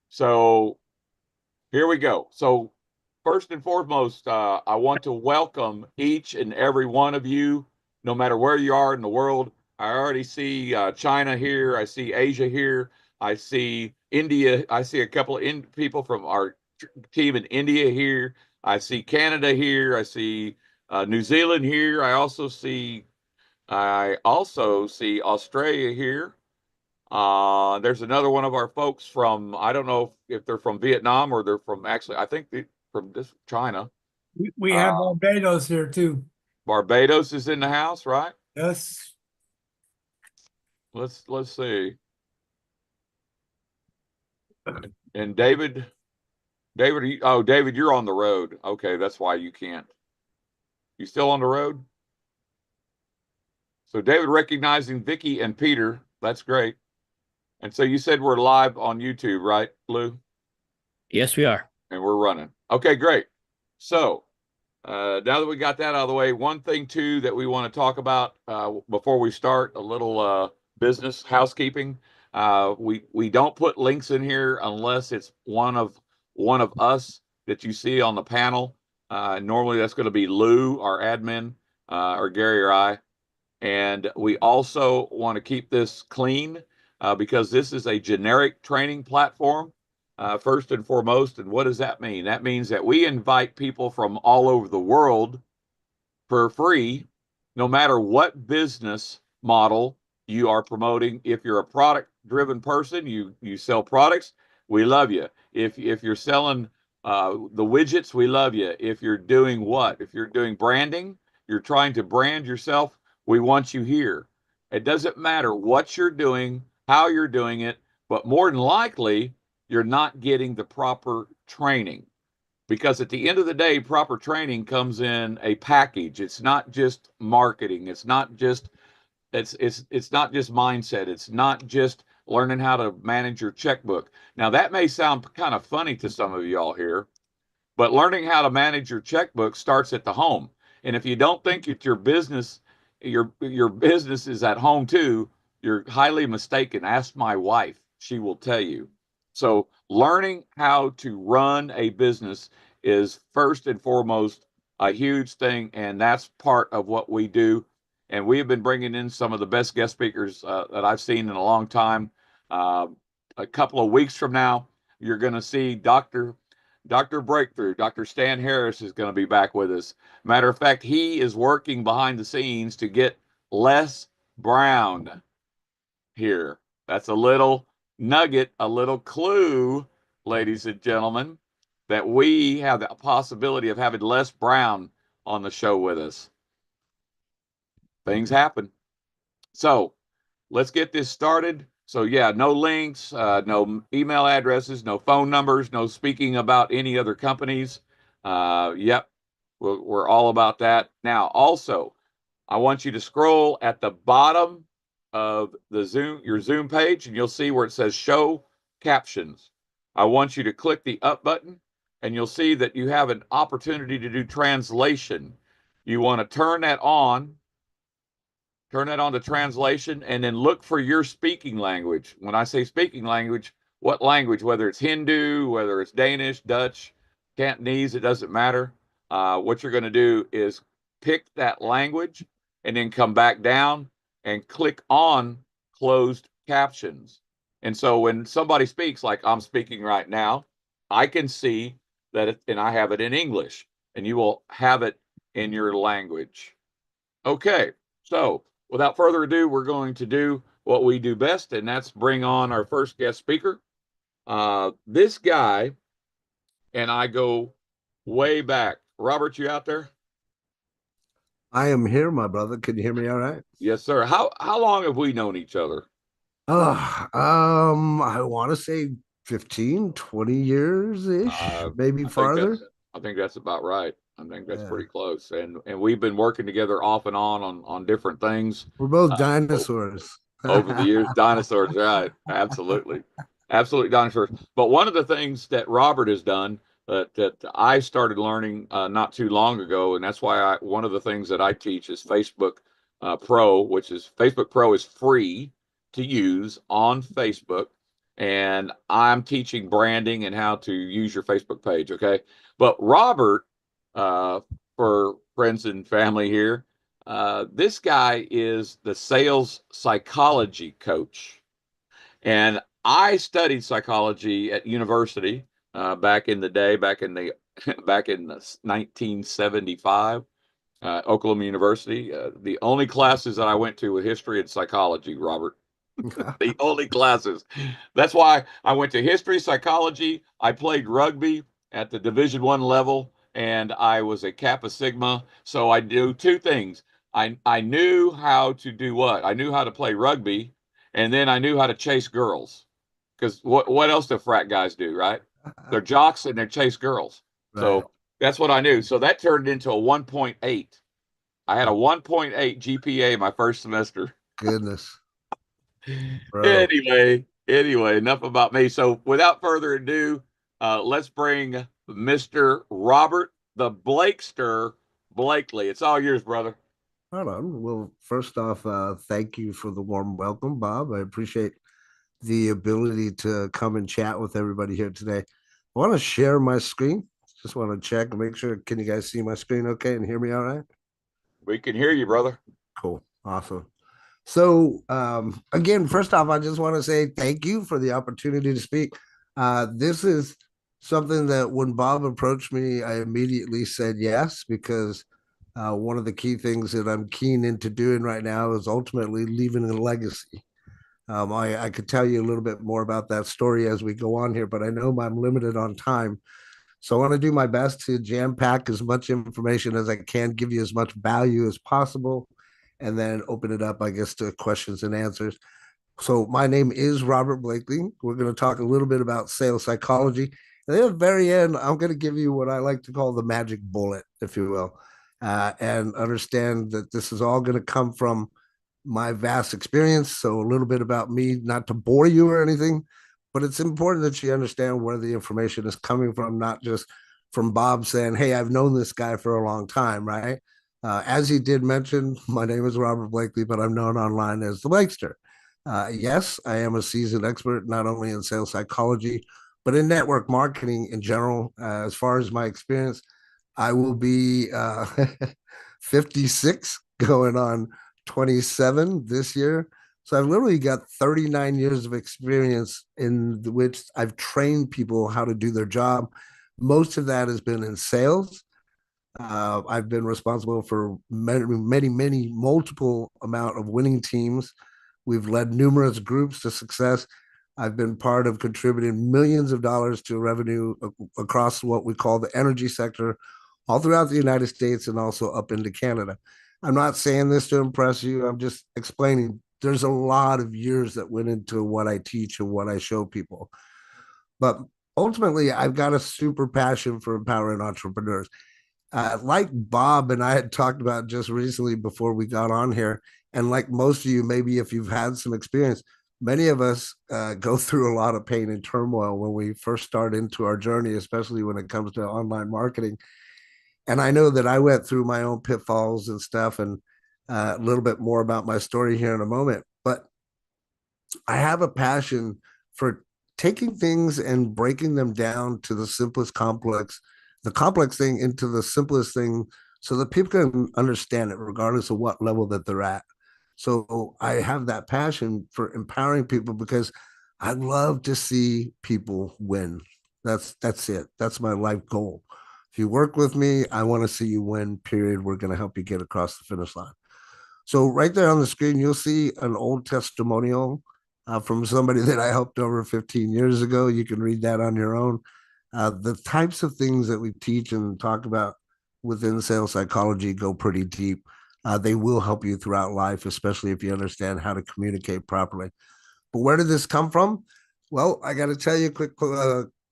So here we go. So first and foremost, I want to welcome each and every one of you, no matter where you are in the world. I already see China here. I see Asia here. I see India. I see a couple of people from our team in India here. I see Canada here. I see New Zealand here. I also see Australia here. There's another one of our folks from, I don't know if they're from Vietnam or they're from actually, I think from this China. We have Uh, Barbados here too. Barbados is in the house, right? Yes. Let's see. And David, David, you're on the road. Okay, that's why you can't. You still on the road? So David recognizing Vicky and Peter. That's great. And so you said we're live on YouTube, right, Lou? Yes, we are. And we're running. Okay, great. So now that we got that out of the way, one thing too that we want to talk about before we start a little business housekeeping. We don't put links in here unless it's one of us that you see on the panel. Normally that's going to be Lou, our admin, or Gary or I. And we also want to keep this clean because this is a generic training platform, first and foremost. And what does that mean? That means that we invite people from all over the world for free, no matter what business model you are promoting. If you're a product driven person, you sell products, we love you. If you're selling the widgets, we love you. If you're doing what? If you're doing branding, you're trying to brand yourself, we want you here. It doesn't matter what you're doing, how you're doing it, but more than likely, you're not getting the proper training. Because at the end of the day, proper training comes in a package. It's not just marketing. It's not just mindset. It's not just learning how to manage your checkbook. Now that may sound kind of funny to some of y'all here, but learning how to manage your checkbook starts at the home. And if you don't think that your business is at home too, you're highly mistaken. Ask my wife; she will tell you. So, learning how to run a business is first and foremost a huge thing, and that's part of what we do. And we have been bringing in some of the best guest speakers that I've seen in a long time. Uh, a couple of weeks from now, you're going to see Dr. Breakthrough. Dr. Stan Harris is going to be back with us. Matter of fact, he is working behind the scenes to get Les Brown here. That's a little nugget, a little clue, ladies and gentlemen, that we have the possibility of having Les Brown on the show with us. Things happen. So let's get this started. So yeah, no links, no email addresses, no phone numbers, no speaking about any other companies. Yep, we're all about that. Now, also, I want you to scroll at the bottom of your Zoom page, and you'll see where it says Show Captions. I want you to click the up button, and you'll see that you have an opportunity to do translation. You want to turn that on to translation, and then look for your speaking language. When I say speaking language, what language, whether it's Hindu, whether it's Danish, Dutch, Cantonese, it doesn't matter. What you're going to do is pick that language and then come back down and click on closed captions. And so when somebody speaks, like I'm speaking right now, I can see and I have it in English, and you will have it in your language. Okay, so without further ado, we're going to do what we do best, and that's bring on our first guest speaker. This guy and I go way back. Robert, you out there? I am here, my brother. Can you hear me all right? Yes, sir. How long have we known each other? I want to say 15, 20 years-ish, maybe I think farther. that's about right. I think that's Yeah. pretty close. And we've been working together off and on different things We're both uh, dinosaurs. over the years. Dinosaurs, right? Absolutely, absolutely dinosaurs. But one of the things that Robert has done that I started learning not too long ago, and that's why one of the things that I teach is Facebook Pro, which is Facebook Pro is free to use on Facebook, and I'm teaching branding and how to use your Facebook page. Okay. But Robert, for friends and family here, this guy is the sales psychology coach. And I studied psychology at university back in the day, back in the 1975, Oklahoma University. The only classes that I went to were history and psychology, Robert. The only classes. That's why I went to history, psychology. I played rugby at the Division I level, and I was a Kappa Sigma. So I do two things. I knew how to do what? I knew how to play rugby, and then I knew how to chase girls. Because what else do frat guys do, right? They're jocks and they chase girls. Right. So that's what I knew. So that turned into a 1.8. I had a 1.8 GPA my first semester. Goodness. Bro. Anyway, enough about me. So without further ado, let's bring Mr. Robert the Blakester Blakely. It's all yours, brother. Hold on. Well, first off, thank you for the warm welcome, Bob. I appreciate the ability to come and chat with everybody here today. I want to share my screen. Just want to check and make sure. Can you guys see my screen okay and hear me all right? We can hear you, brother. Cool. Awesome. So again, first off, I just want to say thank you for the opportunity to speak. This is something that when Bob approached me, I immediately said yes, because one of the key things that I'm keen into doing right now is ultimately leaving a legacy. I could tell you a little bit more about that story as we go on here, but I know I'm limited on time. So I want to do my best to jam pack as much information as I can, give you as much value as possible, and then open it up, I guess, to questions and answers. So my name is Robert Blakely. We're going to talk a little bit about sales psychology. And then at the very end, I'm going to give you what I like to call the magic bullet, if you will, and understand that this is all going to come from my vast experience. So a little bit about me, not to bore you or anything, but it's important that you understand where the information is coming from, not just from Bob saying, hey, I've known this guy for a long time, right? As he did mention, my name is Robert Blakely, but I'm known online as the Blakester. Yes, I am a seasoned expert, not only in sales psychology, but in network marketing in general. As far as my experience, I will be 56 going on 27 this year. So I've literally got 39 years of experience in which I've trained people how to do their job. Most of that has been in sales. I've been responsible for many multiple amount of winning teams. We've led numerous groups to success. I've been part of contributing millions of dollars to revenue across what we call the energy sector, all throughout the United States and also up into Canada. I'm not saying this to impress you. I'm just explaining there's a lot of years that went into what I teach and what I show people. But ultimately, I've got a super passion for empowering entrepreneurs. Like Bob and I had talked about just recently before we got on here, and like most of you, maybe if you've had some experience, many of us go through a lot of pain and turmoil when we first start into our journey, especially when it comes to online marketing. And I know that I went through my own pitfalls and stuff, and a little bit more about my story here in a moment. But I have a passion for taking things and breaking them down to the simplest the complex thing into the simplest thing, so that people can understand it regardless of what level that they're at. So I have that passion for empowering people because I love to see people win. That's it. That's my life goal. If you work with me, I want to see you win, period. We're going to help you get across the finish line. So right there on the screen, you'll see an old testimonial from somebody that I helped over 15 years ago. You can read that on your own. The types of things that we teach and talk about within sales psychology go pretty deep. They will help you throughout life, especially if you understand how to communicate properly. But where did this come from? Well, I got to tell you a quick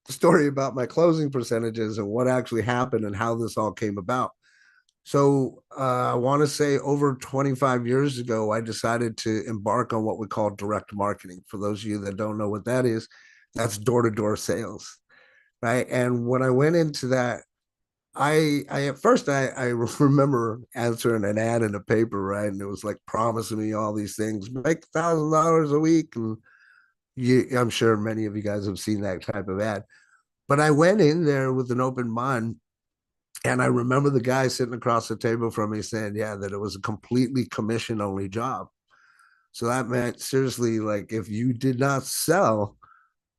story about my closing percentages and what actually happened and how this all came about. So I want to say over 25 years ago, I decided to embark on what we call direct marketing. For those of you that don't know what that is, that's door-to-door sales, right? And when I went into that, I at first I remember answering an ad in a paper, right? And it was like promising me all these things, make $1,000 a week and I'm sure many of you guys have seen that type of ad. But I went in there with an open mind. And I remember the guy sitting across the table from me saying, yeah, that it was a completely commission only job. So that meant seriously, like if you did not sell,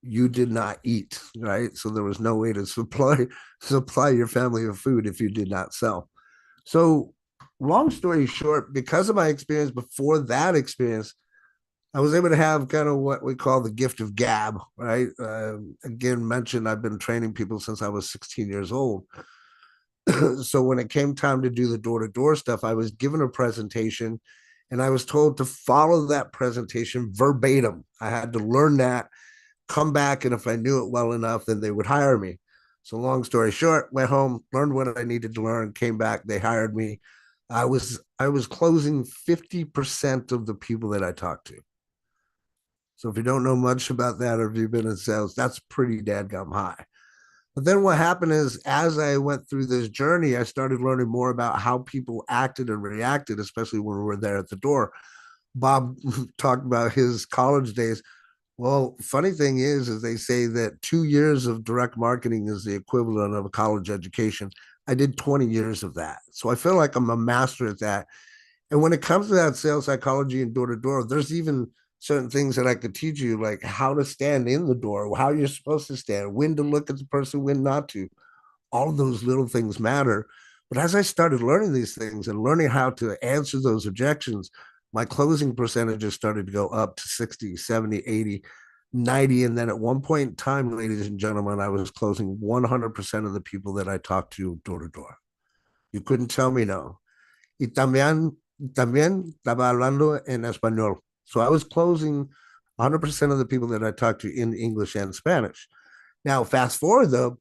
you did not eat, right? So there was no way to supply your family with food if you did not sell. So long story short, because of my experience before that experience, I was able to have kind of what we call the gift of gab, right? Again, mentioned I've been training people since I was 16 years old. So when it came time to do the door-to-door stuff, I was given a presentation and I was told to follow that presentation verbatim. I had to learn that, come back, and if I knew it well enough, then they would hire me. So long story short, went home, learned what I needed to learn, came back, they hired me. I was closing 50% of the people that I talked to. So if you don't know much about that or if you've been in sales, that's pretty dadgum high. But then what happened is, as I went through this journey, I started learning more about how people acted and reacted, especially when we were there at the door. Bob talked about his college days. Well, funny thing is they say that 2 years of direct marketing is the equivalent of a college education. I did 20 years of that. So I feel like I'm a master at that. And when it comes to that sales psychology and door to door, there's even certain things that I could teach you, like how to stand in the door, how you're supposed to stand, when to look at the person, when not to. All of those little things matter. But as I started learning these things and learning how to answer those objections, my closing percentages started to go up to 60, 70, 80, 90. And then at one point in time, ladies and gentlemen, I was closing 100% of the people that I talked to door to door. You couldn't tell me no. Y también estaba hablando en español. So I was closing 100% of the people that I talked to in English and Spanish. Now, fast forward though,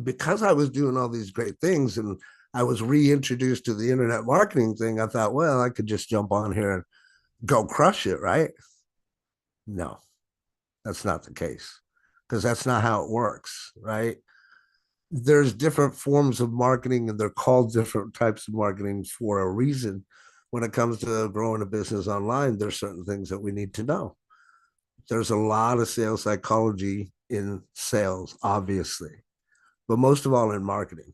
because I was doing all these great things and I was reintroduced to the internet marketing thing, I thought, well, I could just jump on here and go crush it, right? No, that's not the case, because that's not how it works, right? There's different forms of marketing and they're called different types of marketing for a reason. When it comes to growing a business online, there's certain things that we need to know. There's a lot of sales psychology in sales, obviously, but most of all in marketing.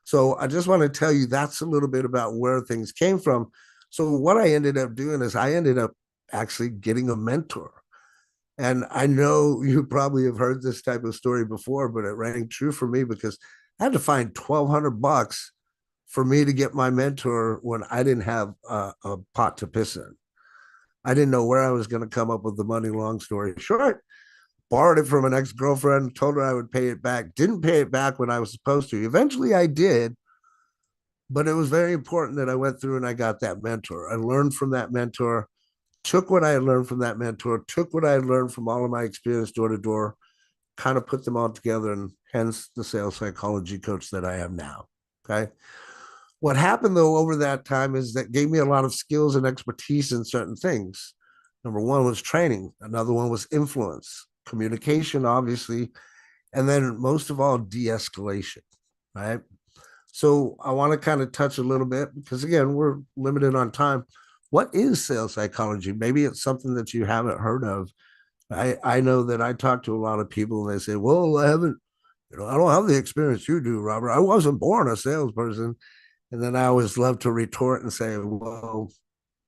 So I just want to tell you that's a little bit about where things came from. So what I ended up doing is I ended up actually getting a mentor. And I know you probably have heard this type of story before, but it rang true for me because I had to find $1,200 for me to get my mentor when I didn't have a pot to piss in. I didn't know where I was going to come up with the money. Long story short, borrowed it from an ex-girlfriend, told her I would pay it back, didn't pay it back when I was supposed to. Eventually I did, but it was very important that I went through and I got that mentor. I learned from that mentor, took what I had learned from that mentor, took what I had learned from all of my experience door to door, kind of put them all together, and hence the sales psychology coach that I am now. Okay. What happened though over that time is that gave me a lot of skills and expertise in certain things. Number one was training. Another one was influence, communication, obviously, and then most of all, de-escalation, right? So I want to kind of touch a little bit because again, we're limited on time. What is sales psychology? Maybe it's something that you haven't heard of. I know that I talk to a lot of people and they say, well, I haven't, I don't have the experience you do, Robert. I wasn't born a salesperson. And then I always love to retort and say, well,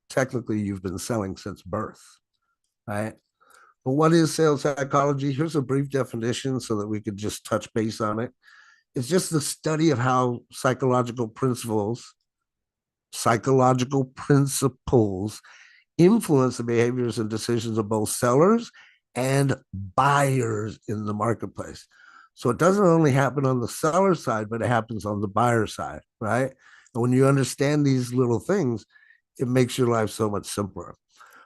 technically you've been selling since birth, right? But what is sales psychology? Here's a brief definition so that we could just touch base on it. It's just the study of how psychological principles influence the behaviors and decisions of both sellers and buyers in the marketplace. So it doesn't only happen on the seller side, but it happens on the buyer side, right? And when you understand these little things, it makes your life so much simpler.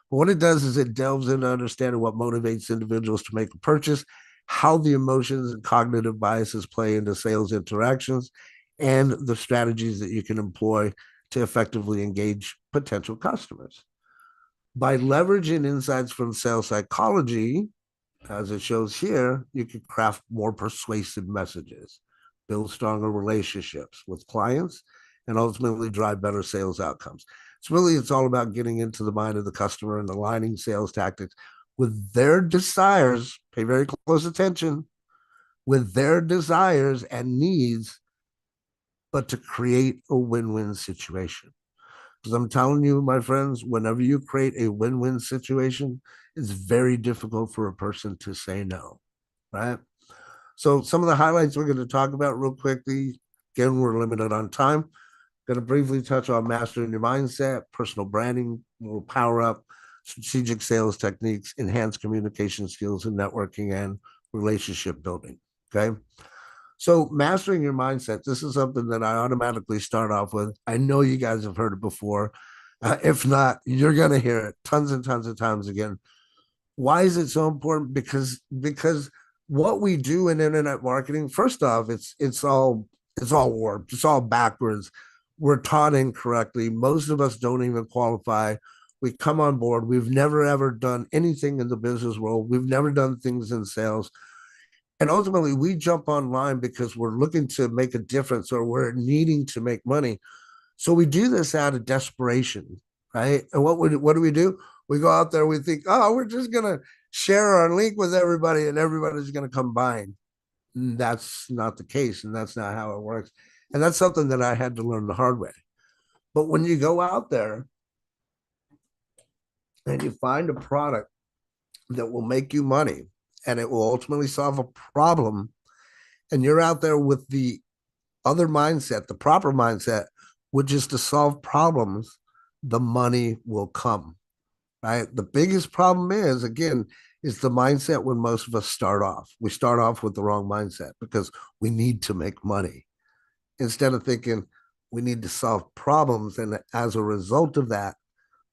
But what it does is it delves into understanding what motivates individuals to make a purchase, how the emotions and cognitive biases play into sales interactions, and the strategies that you can employ to effectively engage potential customers. By leveraging insights from sales psychology, as it shows here, you can craft more persuasive messages, build stronger relationships with clients, and ultimately drive better sales outcomes. It's all about getting into the mind of the customer and aligning sales tactics with their desires, pay very close attention, with their desires and needs, but to create a win-win situation. Because I'm telling you, my friends, whenever you create a win-win situation, it's very difficult for a person to say no, right? So some of the highlights we're going to talk about real quickly. Again, we're limited on time. Going to briefly touch on mastering your mindset, personal branding will power up, strategic sales techniques, enhanced communication skills and networking and relationship building. Okay. So mastering your mindset, this is something that I automatically start off with. I know you guys have heard it before. If not, you're going to hear it tons and tons of times again. Why is it so important? Because what we do in internet marketing, first off, it's all warped. It's all backwards. We're taught incorrectly. Most of us don't even qualify. We come on board. We've never ever done anything in the business world. We've never done things in sales. And ultimately, we jump online because we're looking to make a difference or we're needing to make money. So we do this out of desperation, right? And what do we do? We go out there, we think, oh, we're just gonna share our link with everybody, and everybody's gonna come by. And that's not the case, and that's not how it works. And that's something that I had to learn the hard way. But when you go out there and you find a product that will make you money and it will ultimately solve a problem, and you're out there with the other mindset, the proper mindset, which is to solve problems, the money will come, right? The biggest problem is, again, is the mindset when most of us start off. We start off with the wrong mindset because we need to make money instead of thinking we need to solve problems. And as a result of that,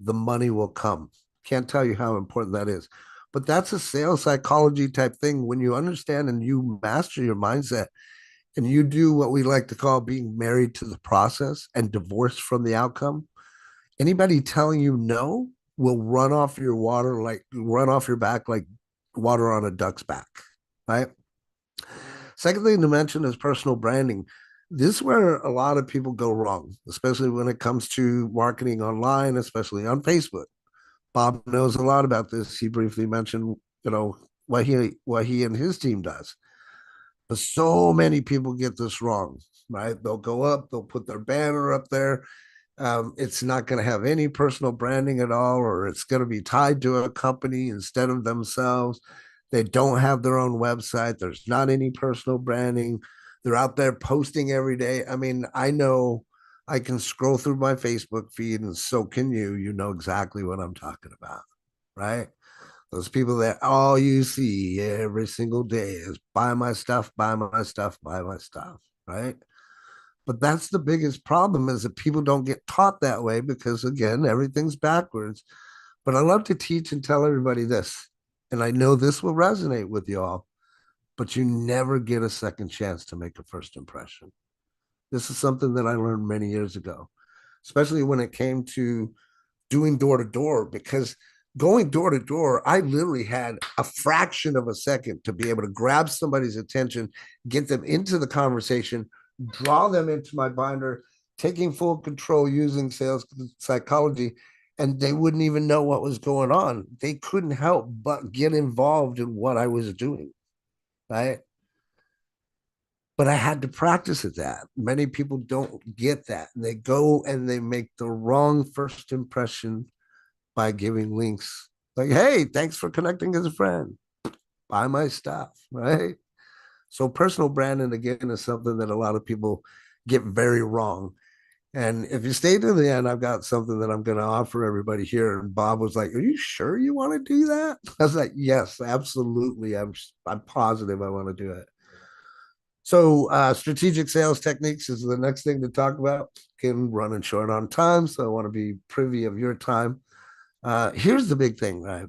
the money will come. Can't tell you how important that is. But that's a sales psychology type thing. When you understand and you master your mindset, and you do what we like to call being married to the process and divorced from the outcome, anybody telling you no will run off your back like water on a duck's back, right? Second thing to mention is personal branding. This is where a lot of people go wrong, especially when it comes to marketing online, especially on Facebook. Bob knows a lot about this. He briefly mentioned, what he and his team does. But so many people get this wrong, right? They'll go up, they'll put their banner up there. It's not going to have any personal branding at all, or it's going to be tied to a company instead of themselves. They don't have their own website. There's not any personal branding. They're out there posting every day. I mean, I know I can scroll through my Facebook feed, and so can you. You know exactly what I'm talking about, right? Those people that all you see every single day is buy my stuff, buy my stuff, buy my stuff, right? But that's the biggest problem, is that people don't get taught that way because, again, everything's backwards. But I love to teach and tell everybody this, and I know this will resonate with you all, but you never get a second chance to make a first impression. This is something that I learned many years ago, especially when it came to doing door to door, because going door to door, I literally had a fraction of a second to be able to grab somebody's attention, get them into the conversation, draw them into my binder, taking full control using sales psychology, and they wouldn't even know what was going on. They couldn't help but get involved in what I was doing, right? But I had to practice at that. Many people don't get that. They go and they make the wrong first impression by giving links like, hey, thanks for connecting as a friend. Buy my stuff, right? So personal branding, again, is something that a lot of people get very wrong. And if you stay to the end, I've got something that I'm going to offer everybody here. And Bob was like, are you sure you want to do that? I was like, yes, absolutely. I'm positive I want to do it. So strategic sales techniques is the next thing to talk about. Again, running short on time, so I want to be privy of your time. Here's the big thing, right?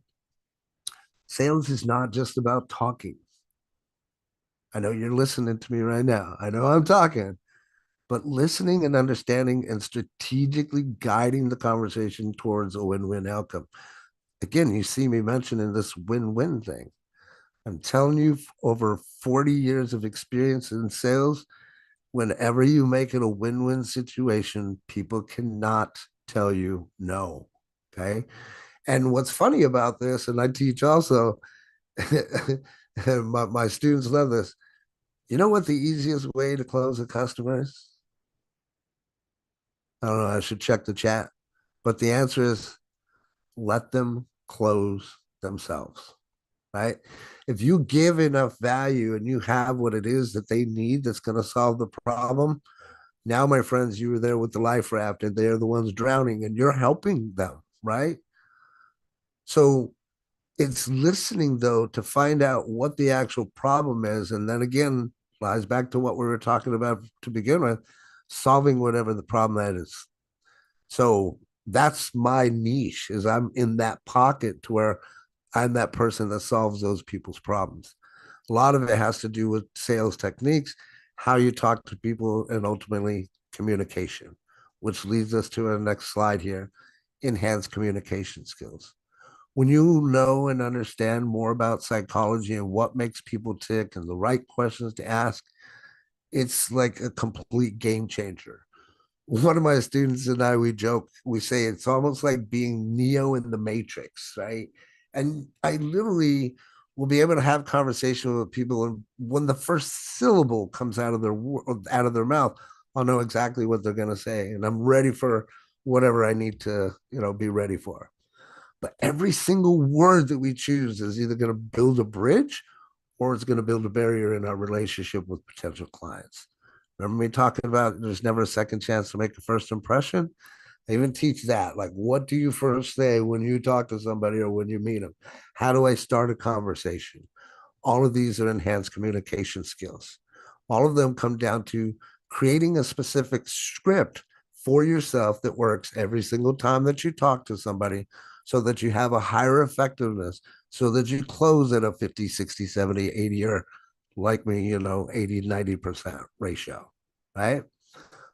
Sales is not just about talking. I know you're listening to me right now. I know I'm talking, but listening and understanding and strategically guiding the conversation towards a win-win outcome. Again, you see me mentioning this win-win thing. I'm telling you, over 40 years of experience in sales, whenever you make it a win-win situation, people cannot tell you no. Okay. And what's funny about this, and I teach also, my students love this. You know what the easiest way to close a customer is? I don't know. I should check the chat, but the answer is let them close themselves, right? If you give enough value and you have what it is that they need that's going to solve the problem, now, my friends, you were there with the life raft and they're the ones drowning and you're helping them, right? So it's listening though to find out what the actual problem is. And then again, lies back to what we were talking about to begin with, solving whatever the problem that is. So that's my niche, is I'm in that pocket to where I'm that person that solves those people's problems. A lot of it has to do with sales techniques, how you talk to people, and ultimately communication, which leads us to our next slide here, enhanced communication skills. When you know and understand more about psychology and what makes people tick and the right questions to ask, it's like a complete game changer. One of my students and I, we joke, we say it's almost like being Neo in the Matrix, right? And I literally will be able to have conversation with people, and when the first syllable comes out of their mouth, I'll know exactly what they're going to say, and I'm ready for whatever I need to, be ready for. But every single word that we choose is either going to build a bridge or it's going to build a barrier in our relationship with potential clients. Remember me talking about there's never a second chance to make a first impression? I even teach that. Like, what do you first say when you talk to somebody or when you meet them? How do I start a conversation? All of these are enhanced communication skills. All of them come down to creating a specific script for yourself that works every single time that you talk to somebody, so that you have a higher effectiveness, so that you close at a 50, 60, 70, 80, or like me, 80, 90% ratio, right?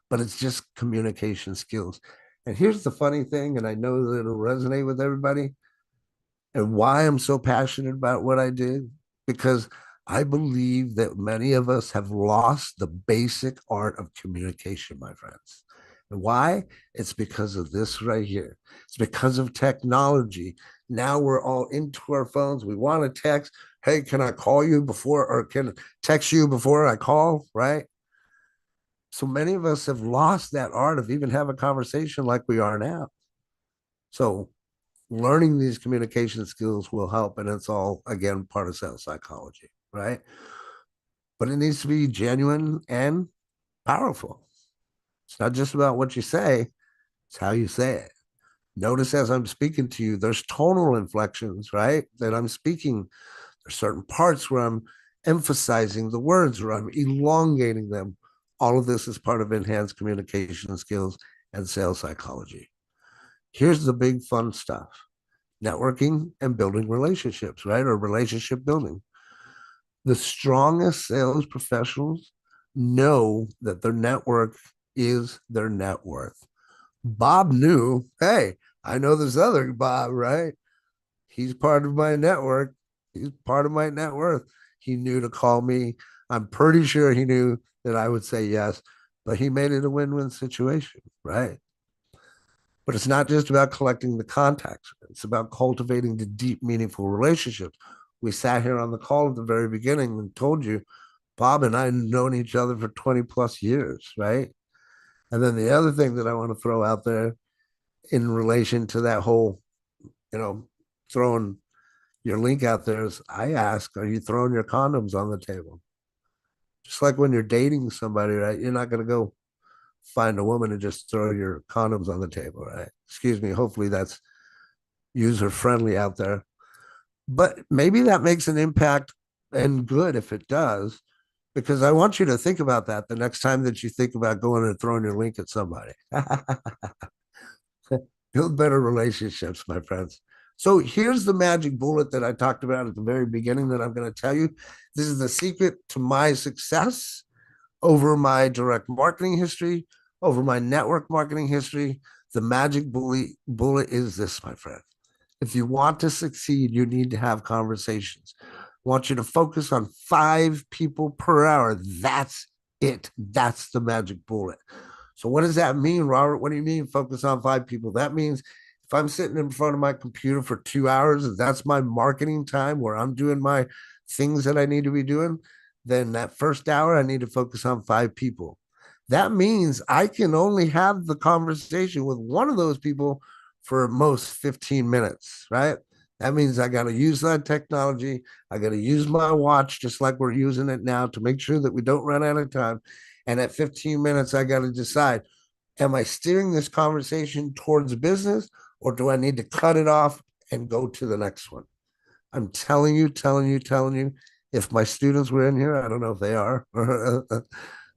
But it's just communication skills. And here's the funny thing, and I know that it'll resonate with everybody, and why I'm so passionate about what I did, because I believe that many of us have lost the basic art of communication, my friends. And why? It's because of this right here. It's because of technology. Now we're all into our phones. We want to text, hey, can I call you before, or can I text you before I call, right? So many of us have lost that art of even having a conversation like we are now. So learning these communication skills will help, and it's all, again, part of sales psychology, right? But it needs to be genuine and powerful. It's not just about what you say, it's how you say it. Notice as I'm speaking to you, there's tonal inflections, right? That I'm speaking. There's certain parts where I'm emphasizing the words, or I'm elongating them. All of this is part of enhanced communication skills and sales psychology. Here's the big fun stuff: networking and building relationships, right? Or relationship building. The strongest sales professionals know that their network is their net worth. Bob knew, hey, I know this other Bob, right? He's part of my network. He's part of my net worth. He knew to call me. I'm pretty sure he knew that I would say yes, but he made it a win-win situation, right? But it's not just about collecting the contacts. It's about cultivating the deep, meaningful relationships. We sat here on the call at the very beginning and told you, Bob and I have known each other for 20 plus years, right? And then the other thing that I want to throw out there in relation to that whole, throwing your link out there is, I ask, are you throwing your condoms on the table? Just like when you're dating somebody, right? You're not going to go find a woman and just throw your condoms on the table, right? Excuse me. Hopefully that's user friendly out there. But maybe that makes an impact, and good if it does, because I want you to think about that the next time that you think about going and throwing your link at somebody. Build better relationships, my friends. So here's the magic bullet that I talked about at the very beginning that I'm going to tell you. This is the secret to my success over my direct marketing history, over my network marketing history. The magic bullet is this, my friend. If you want to succeed, you need to have conversations. I want you to focus on 5 people per hour. That's it. That's the magic bullet. So what does that mean, Robert? What do you mean focus on 5 people? That means If I'm sitting in front of my computer for 2 hours, and that's my marketing time where I'm doing my things that I need to be doing, then that first hour I need to focus on 5 people. That means I can only have the conversation with one of those people for at most 15 minutes, right? That means I got to use that technology. I got to use my watch just like we're using it now to make sure that we don't run out of time. And at 15 minutes, I got to decide, am I steering this conversation towards business, or do I need to cut it off and go to the next one? I'm telling you, if my students were in here, I don't know if they are,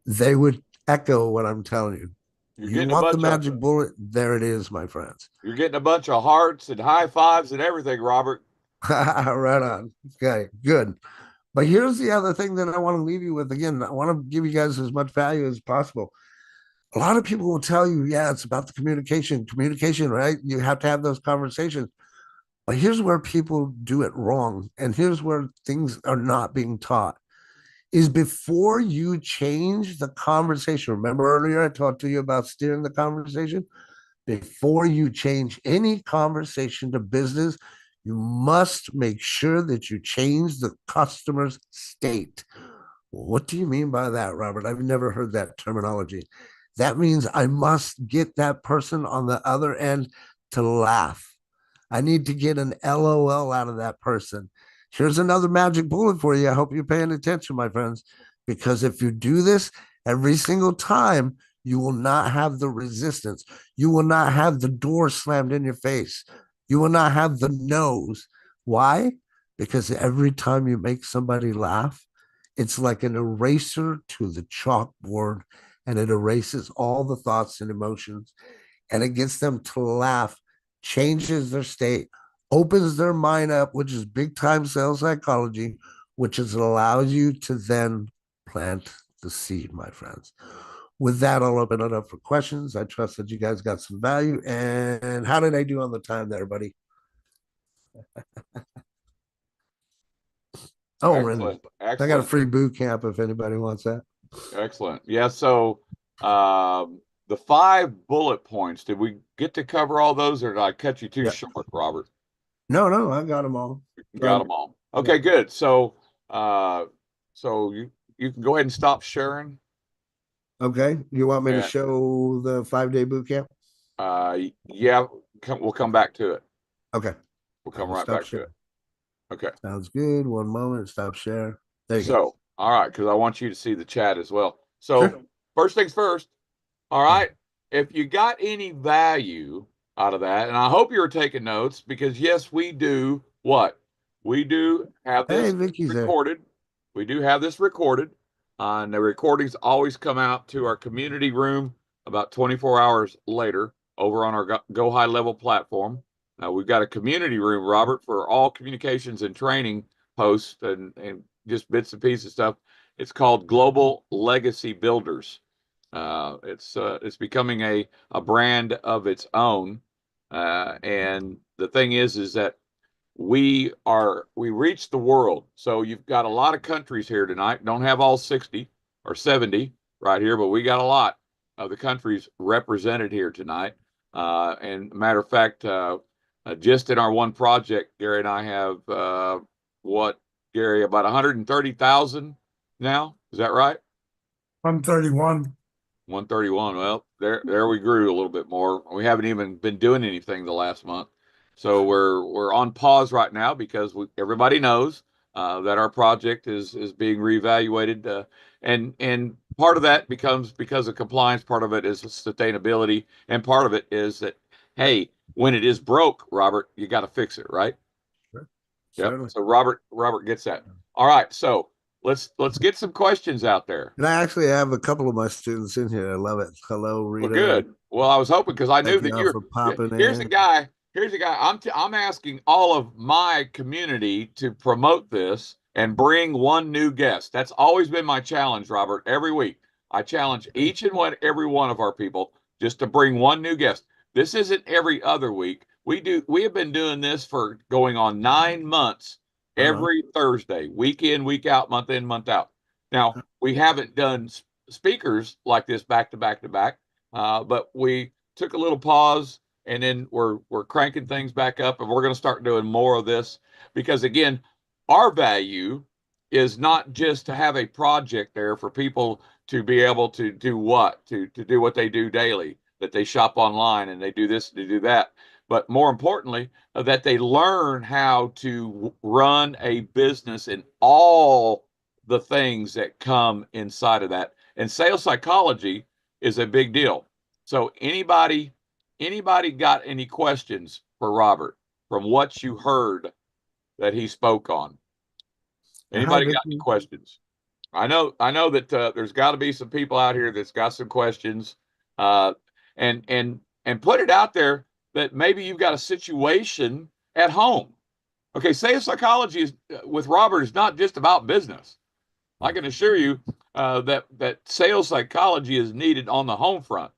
they would echo what I'm telling you. You're You getting a want the bunch magic of bullet? There it is, my friends. you're getting a bunch of hearts and high fives and everything, Robert. Right on. Okay, good. But here's the other thing that I want to leave you with. Again, I want to give you guys as much value as possible. A lot of people will tell you, yeah, it's about the communication, right? You have to have those conversations. But here's where people do it wrong. And here's where things are not being taught is before you change the conversation. Remember earlier I talked to you about steering the conversation? Before you change any conversation to business, you must make sure that you change the customer's state. What do you mean by that, Robert? I've never heard that terminology. That means I must get that person on the other end to laugh. I need to get an LOL out of that person. Here's another magic bullet for you. I hope you're paying attention, my friends, because if you do this every single time, you will not have the resistance. You will not have the door slammed in your face. You will not have the no's. Why? Because every time you make somebody laugh, it's like an eraser to the chalkboard, and it erases all the thoughts and emotions, and it gets them to laugh, changes their state, opens their mind up, which is big time sales psychology, which is allows you to then plant the seed, my friends. With that, I'll open it up for questions. I trust that you guys got some value. And how did I do on the time there, buddy? Oh, Excellent. I got a Excellent. free boot camp if anybody wants that. Excellent. Yeah. So, the 5 bullet points, did we get to cover all those, or did I cut you too Yeah. short, Robert? No, I got them all. Got them all. Okay, good. So, so you can go ahead and stop sharing. Okay. You want me to Yeah. show the 5-day boot camp? Yeah, we'll come back to it. Okay. We'll come I'll right stop back to sharing. it. Okay. Sounds good. One moment. Stop share. There you go. So, all right, because I want you to see the chat as well. So, Sure. first things first. All right. If you got any value out of that, and I hope you're taking notes, because yes, we do what? We do have Hey, this Vicky's there. recorded. We do have this recorded. And the recordings always come out to our community room about 24 hours later over on our Go High Level platform. Now, we've got a community room, Robert, for all communications and training posts and just bits and pieces of stuff. It's called Global Legacy Builders. It's becoming a brand of its own. And the thing is that we reach the world. So you've got a lot of countries here tonight. Don't have all 60 or 70 right here, but we got a lot of the countries represented here tonight. And matter of fact, just in our one project, Gary and I have Gary, about 130,000 now. Is that right? 131. 131. Well, there we grew a little bit more. We haven't even been doing anything the last month. So we're on pause right now because everybody knows that our project is being reevaluated, and part of that becomes because of compliance. Part of it is sustainability, and part of it is that, hey, when it is broke, Robert, you got to fix it, right? Sure. Yep. Certainly. So Robert gets that. All right. So let's get some questions out there. And I actually have a couple of my students in here. I love it. Hello, Rita. Well, good. Well, I was hoping, because I knew Thank that y'all for popping here's in. a guy. Here's a guy. I'm asking all of my community to promote this and bring one new guest. That's always been my challenge, Robert. Every week, I challenge each and every one of our people just to bring one new guest. This isn't every other week. We have been doing this for going on 9 months, every Thursday, week in, week out, month in, month out. Now, we haven't done speakers like this back to back to back, but we took a little pause and then we're cranking things back up, and we're going to start doing more of this because again, our value is not just to have a project there for people to be able to do what to do what they do daily, that they shop online and they do this, they do that, but more importantly, that they learn how to run a business and all the things that come inside of that. And sales psychology is a big deal. So anybody got any questions for Robert from what you heard that he spoke on? Anybody got any questions? I know that there's got to be some people out here that's got some questions, uh, and put it out there that maybe you've got a situation at home. Okay, sales psychology is with Robert is not just about business. I can assure you that sales psychology is needed on the home front.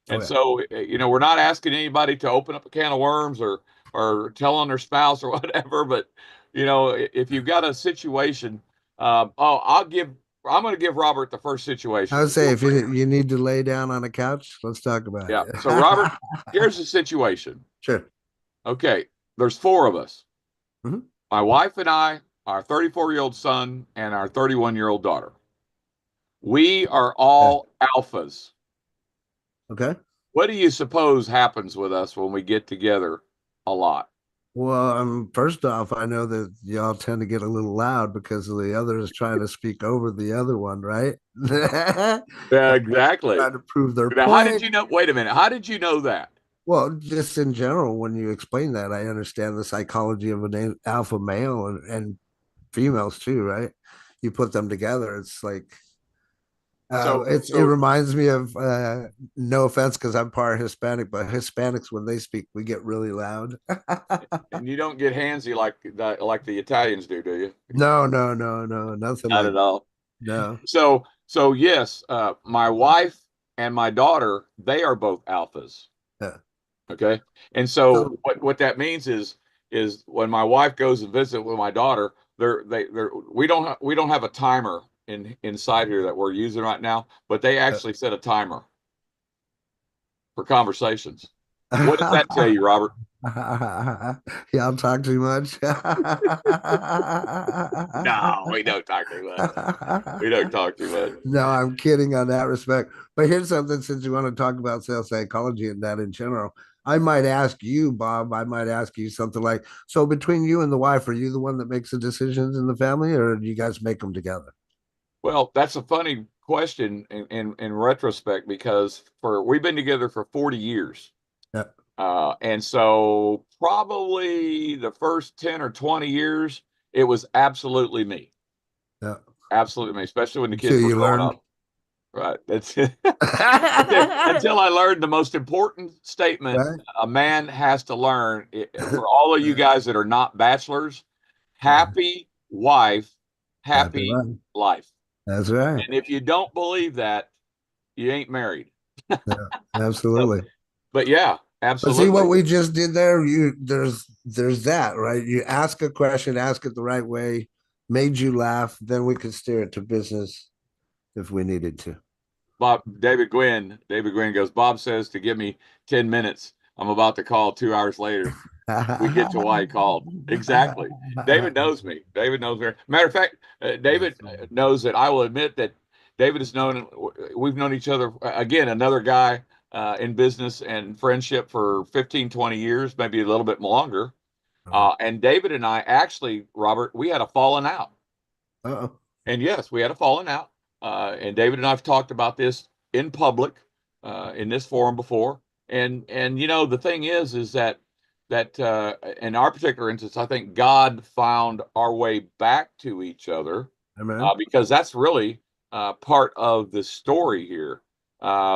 And so, we're not asking anybody to open up a can of worms or tell on their spouse or whatever. But, if you've got a situation, I'm going to give Robert the first situation. I would say if you need to lay down on a couch, let's talk about Yeah. it. So, Robert, here's the situation. Sure. Okay. There's four of us. Mhm. My wife and I, our 34-year-old son, and our 31-year-old daughter. We are all alphas. Okay. What do you suppose happens with us when we get together a lot? Well, first off, I know that y'all tend to get a little loud because the other is trying to speak over the other one, right? Yeah, exactly. Trying to prove their Now, point. how did you know? Wait a minute. How did you know that? Well, just in general, when you explain that, I understand the psychology of an alpha male and females too, right? You put them together, it's like it reminds me of no offense because I'm part Hispanic, but Hispanics when they speak, we get really loud. And you don't get handsy like the Italians do you? No, nothing Not like at all. no. So yes, my wife and my daughter, they are both alphas. Yeah. Okay. And so what that means is when my wife goes and visit with my daughter, we don't have a timer inside here that we're using right now, but they actually set a timer for conversations. What does that tell you, Robert? Y'all talk too much. No, we don't talk too much. We don't talk too much. No, I'm kidding on that respect. But here's something since you want to talk about sales psychology and that in general. I might ask you, Bob, I might ask you something like, so between you and the wife, are you the one that makes the decisions in the family or do you guys make them together? Well, that's a funny question in retrospect because we've been together for 40 years. Yeah. And so probably the first 10 or 20 years, it was absolutely me. Yeah. Absolutely me, especially when the kids were growing up. Right. That's it. Until I learned the most important statement a man has to learn for all of you guys that are not bachelors, happy wife, happy life. That's right. And if you don't believe that, you ain't married. Yeah, absolutely. But yeah, absolutely. But see what we just did there? There's that, right? You ask a question, ask it the right way, made you laugh, then we could steer it to business if we needed to. David Gwynn goes, Bob says to give me 10 minutes. I'm about to call 2 hours later. We get to why he called. Exactly. David knows me. David knows me. Matter of fact, David knows that I will admit that David we've known each other, again, another guy in business and friendship for 15, 20 years, maybe a little bit longer. And David and I actually, Robert, we had a falling out. Uh-oh. And yes, we had a falling out. And David and I have talked about this in public, in this forum before. And the thing is that in our particular instance, I think God found our way back to each other, because that's really part of the story here.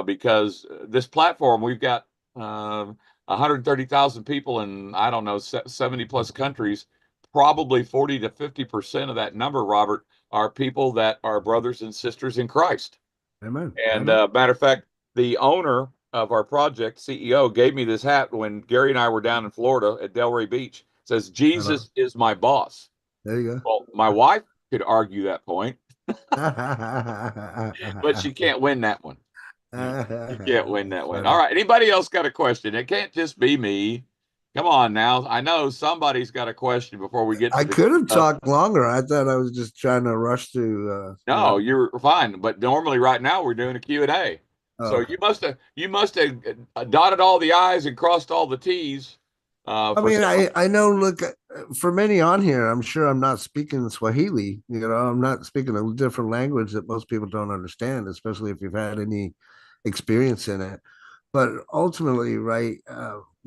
Because this platform, we've got 130,000 people in, I don't know, 70 plus countries. Probably 40 to 50% of that number, Robert, are people that are brothers and sisters in Christ. Amen. And matter of fact, the owner of our project, CEO, gave me this hat when Gary and I were down in Florida at Delray Beach. It says, Jesus is my boss. There you go. Well, my wife could argue that point, but she can't win that one. You can't win that one. All right. Anybody else got a question? It can't just be me. Come on now. I know somebody's got a question before we get to I the could have talked longer. I thought I was just trying to rush to. No, you're fine. But normally right now we're doing a Q&A. So Okay. you must have dotted all the I's and crossed all the T's. I mean, I know. Look, for many on here, I'm sure I'm not speaking Swahili. You know, I'm not speaking a different language that most people don't understand, especially if you've had any experience in it. But ultimately, right,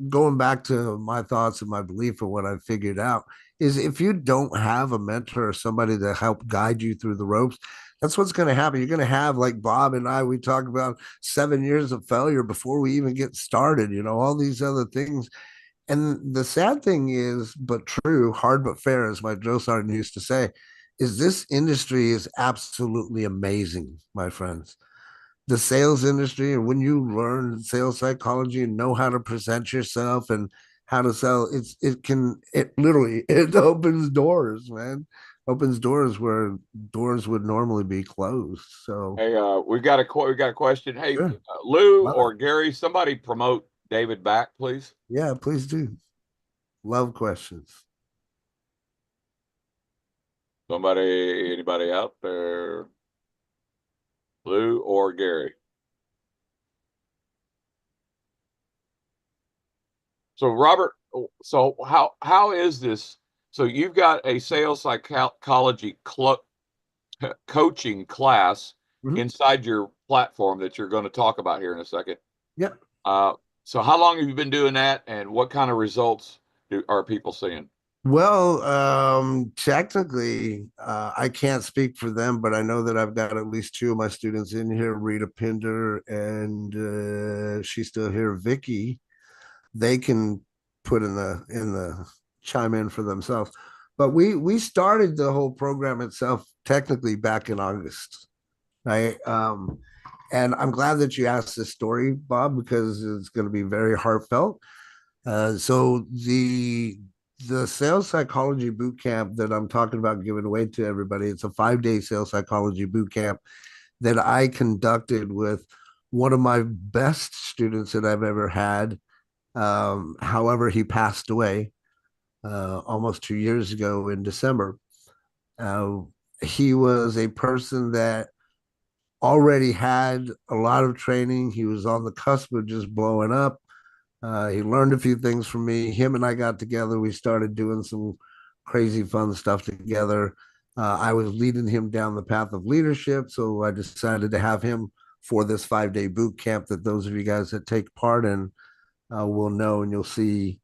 going back to my thoughts and my belief of what I figured out is if you don't have a mentor or somebody to help guide you through the ropes, that's what's going to happen. You're going to have, like Bob and I, we talk about 7 years of failure before we even get started, you know, all these other things. And the sad thing is, but true, hard but fair, as my drill sergeant used to say, is this industry is absolutely amazing, my friends. The sales industry, and when you learn sales psychology and know how to present yourself and how to sell, it literally it opens doors, man. Opens doors where doors would normally be closed. So hey, we got a question. Hey, sure. Lou or Gary, somebody promote David back, please. Yeah, please do. Love questions. Anybody out there? Lou or Gary? So Robert, so how is this? So you've got a sales psychology coaching class inside your platform that you're going to talk about here in a second. Yep. So how long have you been doing that, and what kind of results are people seeing? Well, technically, I can't speak for them, but I know that I've got at least two of my students in here, Rita Pinder and she's still here, Vicky. They can put in the chime in for themselves. But we started the whole program itself technically back in August, right? And I'm glad that you asked this story, Bob, because it's going to be very heartfelt. So the sales psychology boot camp that I'm talking about giving away to everybody, it's a 5-day sales psychology boot camp that I conducted with one of my best students that I've ever had. However, he passed away almost 2 years ago in December. Uh, he was a person that already had a lot of training. He was on the cusp of just blowing up. He learned a few things from me. Him and I got together. We started doing some crazy fun stuff together. I was leading him down the path of leadership. So I decided to have him for this 5-day boot camp that those of you guys that take part in will know, and you'll see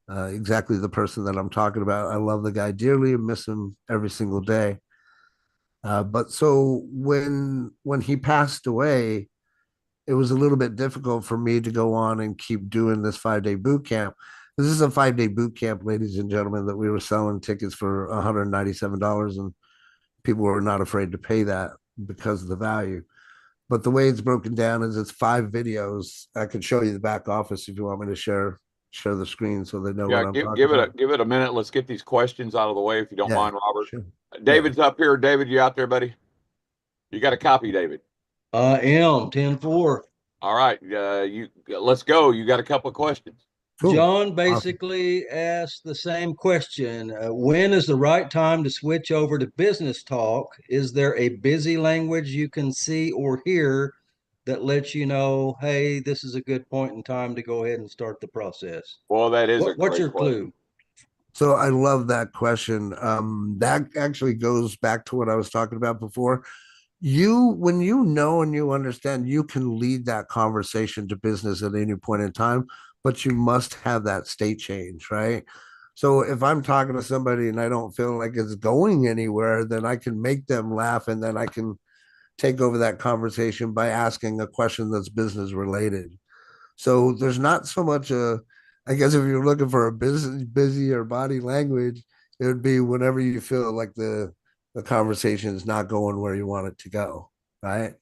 exactly the person that I'm talking about. I love the guy dearly and miss him every single day. But so when he passed away, it was a little bit difficult for me to go on and keep doing this 5-day boot camp. This is a 5-day boot camp, ladies and gentlemen, that we were selling tickets for $197, and people were not afraid to pay that because of the value. But the way it's broken down is it's 5 videos. I could show you the back office if you want me to share the screen so they know what I'm talking about. Give it a minute. Let's get these questions out of the way if you don't mind, Robert. Sure. David's up here. David, you out there, buddy? You got a copy, David? I am 10-4. All right, let's go. You got a couple of questions. Cool. John basically asked the same question. When is the right time to switch over to business talk? Is there a busy language you can see or hear that lets you know, hey, this is a good point in time to go ahead and start the process? Well, that is What's your clue? So I love that question. That actually goes back to what I was talking about before. When you know and you understand, you can lead that conversation to business at any point in time, but you must have that state change, right? So if I'm talking to somebody and I don't feel like it's going anywhere, then I can make them laugh, and then I can take over that conversation by asking a question that's business related. So there's not so much I guess if you're looking for a busy or body language, it would be whenever you feel like the conversation is not going where you want it to go, right?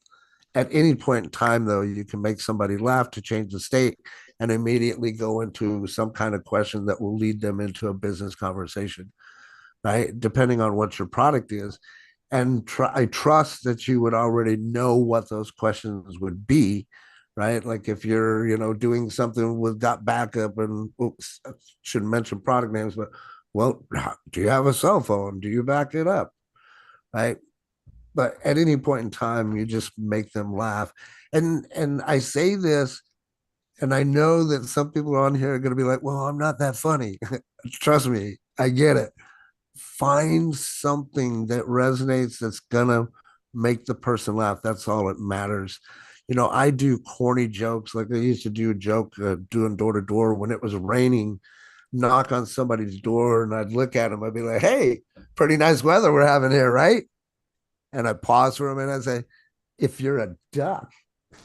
At any point in time, though, you can make somebody laugh to change the state and immediately go into some kind of question that will lead them into a business conversation, right? Depending on what your product is. And I trust that you would already know what those questions would be, right? Like if you're, doing something with dot backup and oops, I shouldn't mention product names, but well, do you have a cell phone? Do you back it up? Right. But at any point in time, you just make them laugh. And I say this, and I know that some people on here are going to be like, well, I'm not that funny. Trust me, I get it. Find something that resonates that's gonna make the person laugh. That's all that matters. I do corny jokes. Like I used to do a joke doing door to door when it was raining, knock on somebody's door, and I'd look at them. I'd be like, hey, pretty nice weather we're having here, right? And I pause for a minute and say, if you're a duck,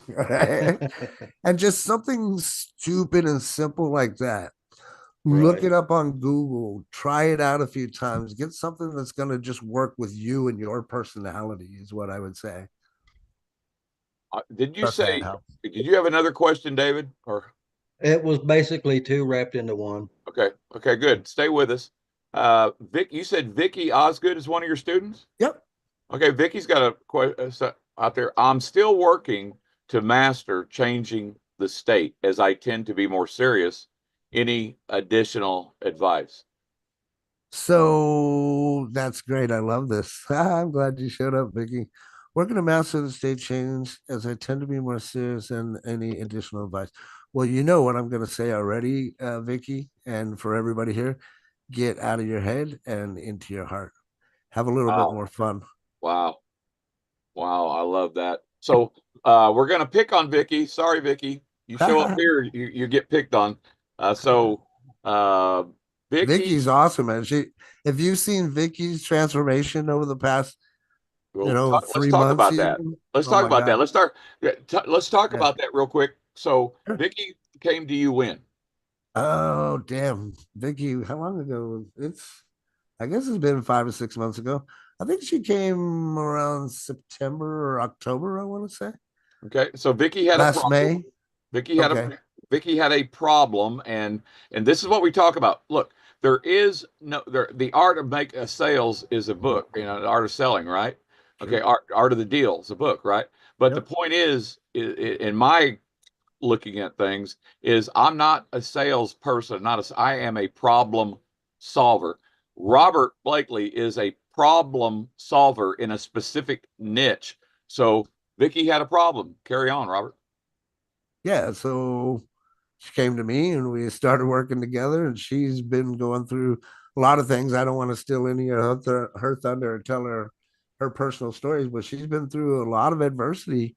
right? And just something stupid and simple like that. Look Right. it up on Google, try it out a few times, get something that's going to just work with you and your personality, is what I would say. Did you Trust that say, helps. did you have another question, David? Or It was basically two wrapped into one. okay, okay, good. Stay with us. Vic, you said Vicky Osgood is one of your students? Yep. Okay, Vicky's got a question out there. I'm still working to master changing the state as I tend to be more serious. Any additional advice? So that's great. I love this. I'm glad you showed up, Vicky. Working to master the state change as I tend to be more serious than any additional advice. Well, you know what I'm going to say already, Vicky, and for everybody here, get out of your head and into your heart. Have a little bit Wow. more fun. Wow. Wow. I love that. So we're gonna pick on Vicky. Sorry, Vicky. You show up here, you get picked on. So Vicky, Vicky's awesome, man. If you've seen Vicky's transformation over the past, let's three talk months, about that. even. Let's Oh talk my about that. God. Let's talk Yeah. about that real quick. So Sure. Vicky came to you when? Oh, damn. Vicky, how long ago? I guess it's been 5 or 6 months ago. I think she came around September or October, I want to say. Okay, so Vicky had a Last problem. May. Vicky had Okay. a Vicky had a problem, and this is what we talk about. Look, there is no there. The art of make a sales is a book. The art of selling, right? Okay, Sure. art of the deal is a book, right? But the Yep. point is, in my looking at things, is I'm not a salesperson. I am a problem solver. Robert Blakely is a problem solver in a specific niche. So Vicky had a problem. Carry on, Robert. Yeah. So she came to me and we started working together, and she's been going through a lot of things. I don't want to steal any of her thunder or tell her personal stories, but she's been through a lot of adversity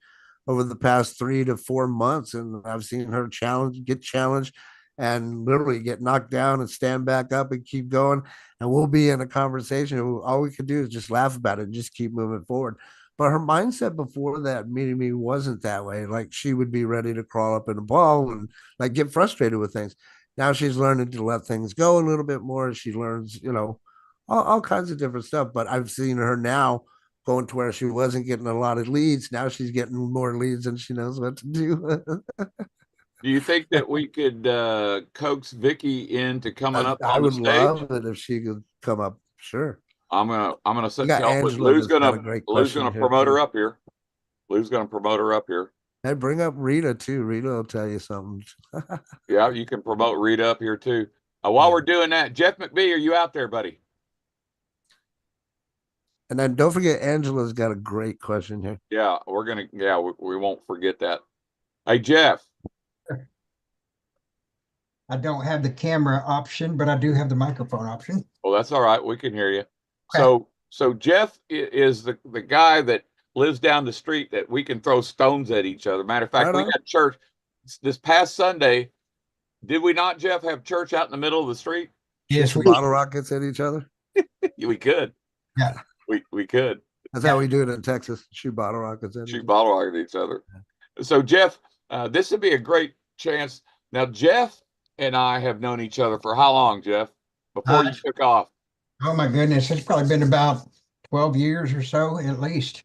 over the past 3 to 4 months, and I've seen her get challenged and literally get knocked down and stand back up and keep going. And we'll be in a conversation, all we can do is just laugh about it and just keep moving forward. But her mindset before that meeting me wasn't that way. Like she would be ready to crawl up in a ball and like get frustrated with things. Now she's learning to let things go a little bit more. She learns, all kinds of different stuff. But I've seen her now going to where she wasn't getting a lot of leads. Now she's getting more leads and she knows what to do. Do you think that we could coax Vicky into coming up I on the would stage? love it if she could come up. Sure. I'm gonna We set got Angela Lou's that's got a gonna great question here promote her too. up here. Lou's gonna promote her up here. Hey, bring up Rita too. Rita will tell you something. Yeah, you can promote Rita up here too. While we're doing that, Jeff McBee, are you out there, buddy? And then don't forget, Angela's got a great question here. Yeah, we won't forget that. Hey, Jeff. I don't have the camera option, but I do have the microphone option. Well, that's all right. We can hear you. Okay. So Jeff is the guy that lives down the street that we can throw stones at each other. Matter of fact, Right we on. had church this past Sunday. Did we not, Jeff, have church out in the middle of the street? Yes, Shoot we bottle rockets at each other. We could. Yeah. We could That's how we do it in Texas. Shoot bottle rockets at each shoot other. bottle rockets at each other. So Jeff, this would be a great chance. Now, Jeff and I have known each other for how long, Jeff? Before you took off. Oh my goodness, it's probably been about 12 years or so at least.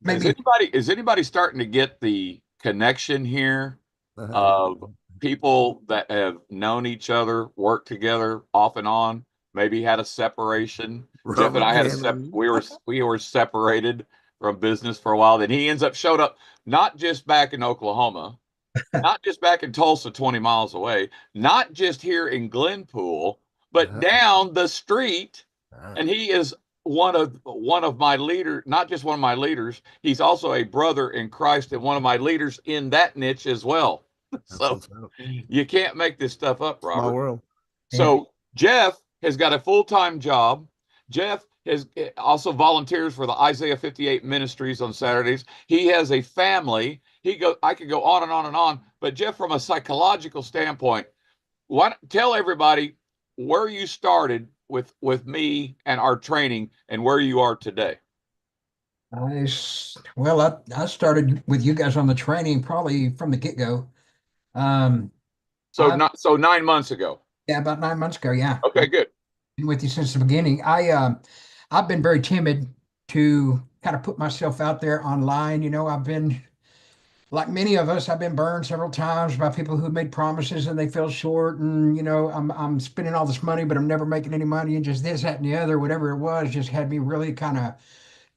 Maybe Is anybody starting to get the connection here of people that have known each other, worked together off and on, maybe had a separation. Jeff Rubber and I had cannon. we were separated from business for a while. Then he showed up not just back in Oklahoma, not just back in Tulsa, 20 miles away, not just here in Glenpool, but down the street. And he is one of my leaders, not just one of my leaders. He's also a brother in Christ and one of my leaders in that niche as well. So you can't make this stuff up, Robert. Small world. So Jeff has got a full-time job. Jeff has also volunteers for the Isaiah 58 Ministries on Saturdays. He has a family. I could go on and on and on. But Jeff, from a psychological standpoint, tell everybody where you started with me and our training and where you are today. I started with you guys on the training probably from the get-go. So 9 months ago. Yeah, about 9 months ago. Yeah. Okay, good. Been with you since the beginning. I've been very timid to kind of put myself out there online. I've been, like many of us, I've been burned several times by people who made promises and they fell short. And I'm spending all this money, but I'm never making any money, and just this, that, and the other, whatever it was, just had me really kind of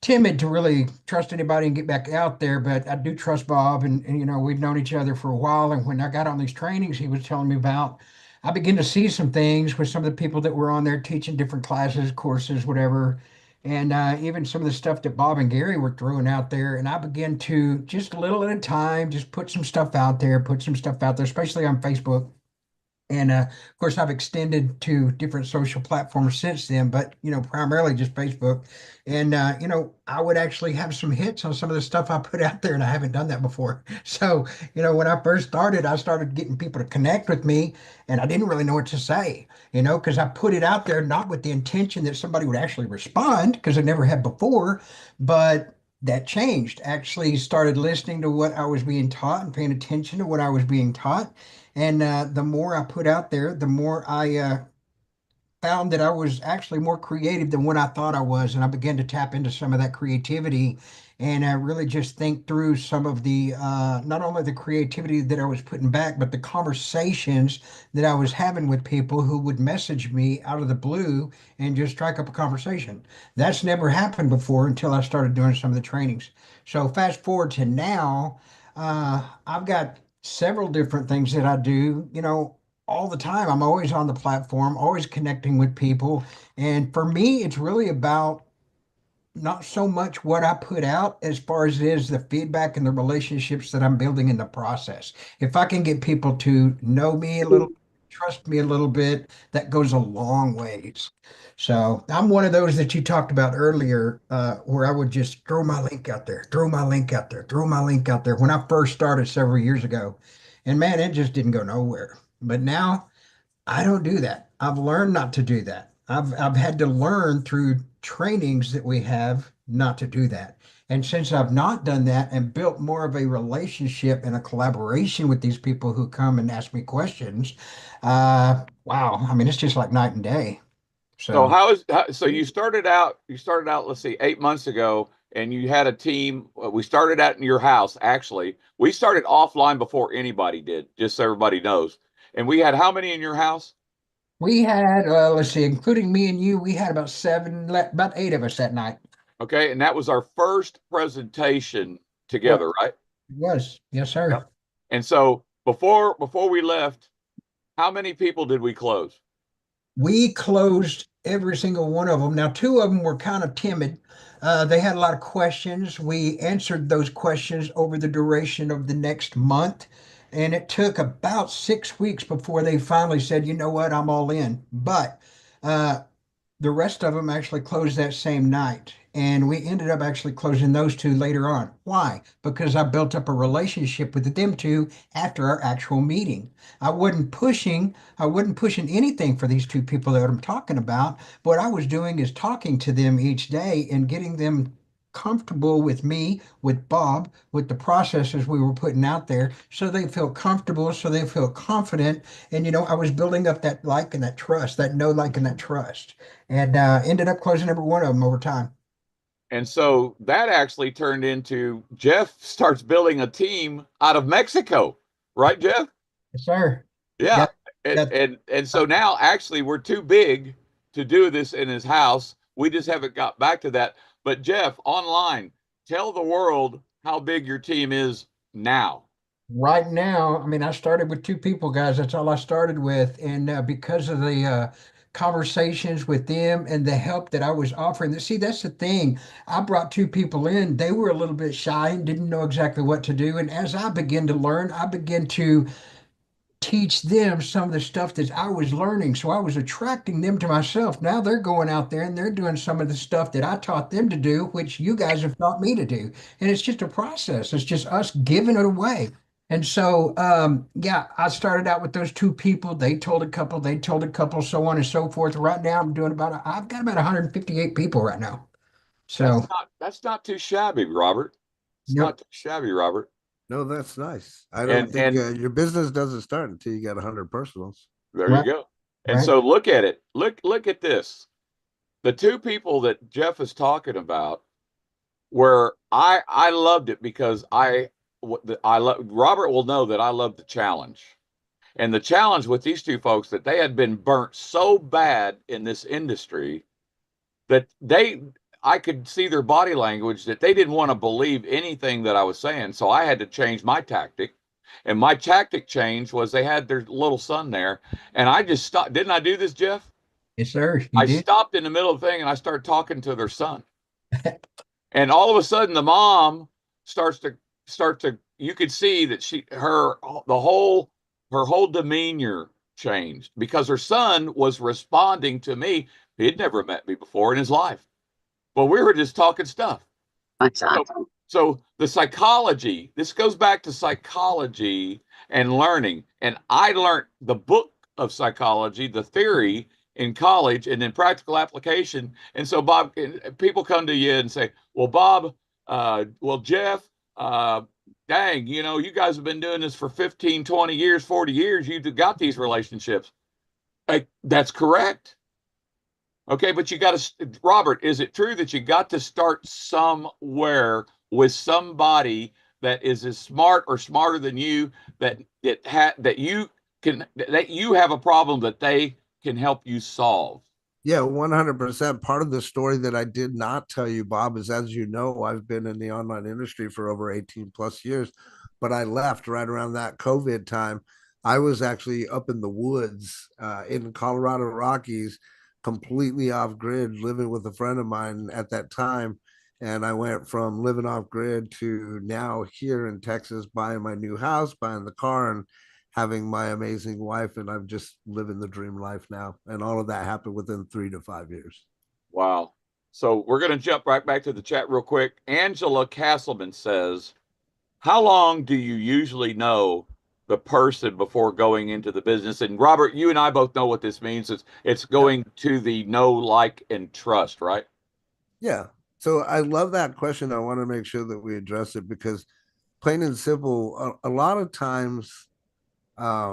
timid to really trust anybody and get back out there. But I do trust Bob, and we've known each other for a while. And when I got on these trainings he was telling me about, I began to see some things with some of the people that were on there teaching different classes, courses, whatever. And even some of the stuff that Bob and Gary were throwing out there. And I began to, just a little at a time, just put some stuff out there, especially on Facebook. And of course, I've extended to different social platforms since then, but primarily just Facebook. And I would actually have some hits on some of the stuff I put out there, and I haven't done that before. So, when I first started, I started getting people to connect with me, and I didn't really know what to say, because I put it out there not with the intention that somebody would actually respond, because I never had before, but that changed. Actually started listening to what I was being taught and paying attention to what I was being taught. And the more I put out there, the more I found that I was actually more creative than what I thought I was. And I began to tap into some of that creativity and really just think through some of the, not only the creativity that I was putting back, but the conversations that I was having with people who would message me out of the blue and just strike up a conversation. That's never happened before until I started doing some of the trainings. So fast forward to now, I've got several different things that I do, all the time. I'm always on the platform, always connecting with people. And for me, it's really about not so much what I put out as far as it is the feedback and the relationships that I'm building in the process. If I can get people to know me a little, trust me a little bit, that goes a long ways. So I'm one of those that you talked about earlier, where I would just throw my link out there, throw my link out there, throw my link out there when I first started several years ago. And man, it just didn't go nowhere. But now I don't do that. I've learned not to do that. I've had to learn through trainings that we have not to do that. And since I've not done that and built more of a relationship and a collaboration with these people who come and ask me questions, wow, I mean, it's just like night and day. So you started out, let's see, 8 months ago, and you had a team. We started out in your house, actually. We started offline before anybody did, just so everybody knows. And we had how many in your house? We had, let's see, including me and you, we had about about 8 of us that night. Okay, and that was our first presentation together, right? It was, yes, sir. Yep. And so before we left, how many people did we close? We closed every single one of them. Now, 2 of them were kind of timid. They had a lot of questions. We answered those questions over the duration of the next month. And it took about 6 weeks before they finally said, you know what, I'm all in. But the rest of them actually closed that same night. And we ended up actually closing those 2 later on. Why? Because I built up a relationship with them 2 after our actual meeting. I wasn't pushing anything for these 2 people that I'm talking about. What I was doing is talking to them each day and getting them comfortable with me, with Bob, with the processes we were putting out there, so they feel comfortable, so they feel confident. And I was building up that like and that trust, that know, like, and that trust, and ended up closing every one of them over time. And so that actually turned into Jeff starts building a team out of Mexico, right, Jeff? Yes, sir. Yeah. Yep. And so now actually we're too big to do this in his house. We just haven't got back to that. But Jeff, online, tell the world how big your team is now. Right now, I mean, I started with 2 people, guys. That's all I started with. And because of the conversations with them and the help that I was offering, see, that's the thing. I brought 2 people in. They were a little bit shy and didn't know exactly what to do. And as I began to learn, I began to teach them some of the stuff that I was learning. So I was attracting them to myself. Now they're going out there and they're doing some of the stuff that I taught them to do, which you guys have taught me to do. And it's just a process. It's just us giving it away. And so, yeah, I started out with those 2 people. They told a couple, they told a couple, so on and so forth. Right now, I've got about 158 people right now. So, That's not too shabby, Robert. It's Yep. not too shabby, Robert. No, that's nice. I don't think your business doesn't start until you got 100 personals. There Right. you go. And Right. so look at it. Look at this. The 2 people that Jeff is talking about, where I loved it because Robert will know that I love the challenge. And the challenge with these 2 folks, that they had been burnt so bad in this industry that I could see their body language that they didn't want to believe anything that I was saying. So I had to change my tactic. And my tactic change was they had their little son there. And I just stopped. Didn't I do this, Jeff? Yes, sir. You I did. stopped in the middle of the thing and I started talking to their son. And all of a sudden the mom starts to you could see that her whole demeanor changed because her son was responding to me. He had never met me before in his life. But we were just talking stuff. That's awesome. So the psychology, this goes back to psychology and learning. And I learned the book of psychology, the theory in college, and then practical application. And so, Bob, people come to you and say, well, Bob, well, Jeff, dang, you guys have been doing this for 15, 20 years, 40 years. You've got these relationships. That's correct. Okay, but you got to, Robert, is it true that you got to start somewhere with somebody that is as smart or smarter than you, that you have a problem that they can help you solve? Yeah, 100%. Part of the story that I did not tell you, Bob, is, as you know, I've been in the online industry for over 18 plus years, but I left right around that COVID time. I was actually up in the woods in Colorado Rockies, completely off grid, living with a friend of mine at that time. And I went from living off grid to now here in Texas, buying my new house, buying the car, and having my amazing wife. And I'm just living the dream life now. And all of that happened within 3 to 5 years. Wow. So we're going to jump right back to the chat real quick. Angela Castleman says, how long do you usually know the person before going into the business? And Robert, you and I both know what this means. It's going to the know, like, and trust, right? Yeah. So I love that question. I want to make sure that we address it because, plain and simple, a lot of times, how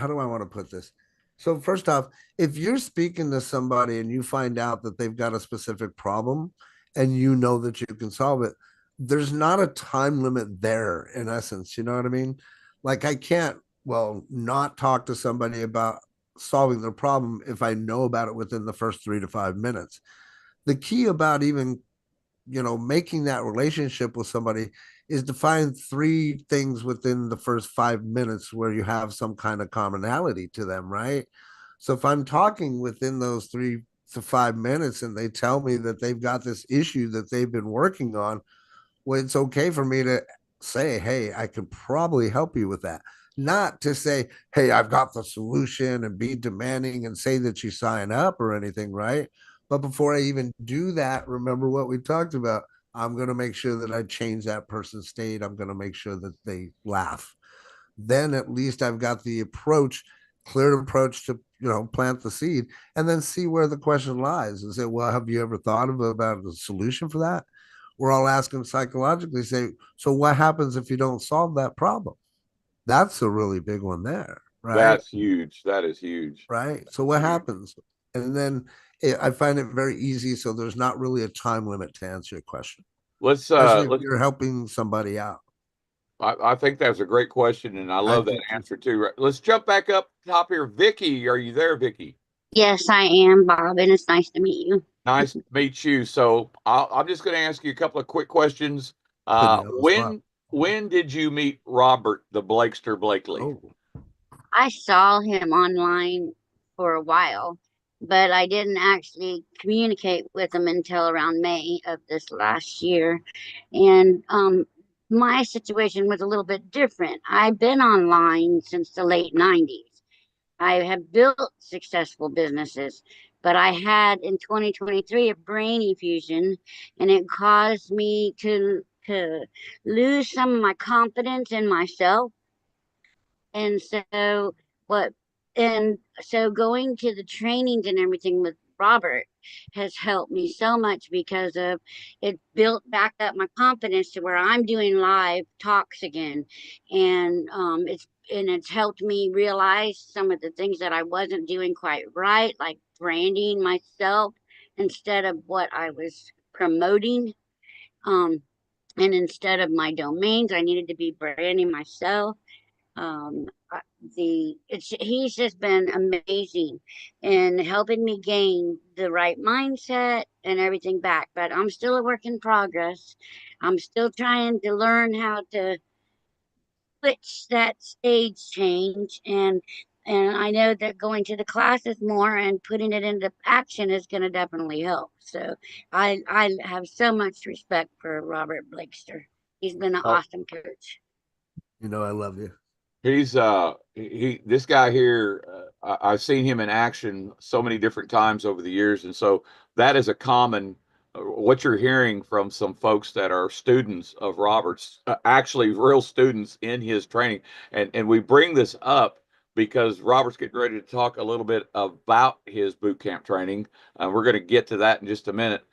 do I want to put this? So first off, if you're speaking to somebody and you find out that they've got a specific problem and you know that you can solve it, there's not a time limit there, in essence. You know what I mean? Like, I can't, not talk to somebody about solving their problem if I know about it within the first 3 to 5 minutes. The key about even, making that relationship with somebody is to find 3 things within the first 5 minutes where you have some kind of commonality to them, right? So if I'm talking within those 3 to 5 minutes and they tell me that they've got this issue that they've been working on, well, it's okay for me to say, hey, I could probably help you with that. Not to say, hey, I've got the solution and be demanding and say that you sign up or anything, right? But before I even do that, remember what we talked about. I'm going to make sure that I change that person's state. I'm going to make sure that they laugh. Then at least I've got the clear approach to, plant the seed and then see where the question lies and say, well, have you ever thought about a solution for that? We're all asking psychologically, say, so what happens if you don't solve that problem? That's a really big one there, right? That's huge. That is huge. Right. So what happens? And then I find it very easy. So there's not really a time limit to answer your question. Especially if you're helping somebody out. I think that's a great question, and I love that answer too. Let's jump back up top here. Vicky, are you there, Vicky? Yes, I am, Bob, and it's nice to meet you. Nice to meet you. So I'm just going to ask you a couple of quick questions. Put me on the spot. When did you meet Robert the Blakester Blakely? Oh, I saw him online for a while, but I didn't actually communicate with him until around May of this last year. And my situation was a little bit different. I've been online since the late 90s. I have built successful businesses, but I had in 2023 a brain effusion, and it caused me to lose some of my confidence in myself. And so what and so going to the trainings and everything with Robert has helped me so much because of it built back up my confidence to where I'm doing live talks again. And it's helped me realize some of the things that I wasn't doing quite right, like branding myself instead of what I was promoting. Um and instead of my domains, I needed to be branding myself. um he's just been amazing in helping me gain the right mindset and everything back, but I'm still a work in progress. I'm still trying to learn how to switch that stage change, and I know that going to the classes more and putting it into action is going to definitely help. So I have so much respect for Robert Blakester. He's been an Oh, awesome coach. I love you. he's this guy here. I've seen him in action so many different times over the years, and so that is a common what you're hearing from some folks that are students of Robert's, actually real students in his training, and we bring this up because Robert's getting ready to talk a little bit about his boot camp training. We're going to get to that in just a minute.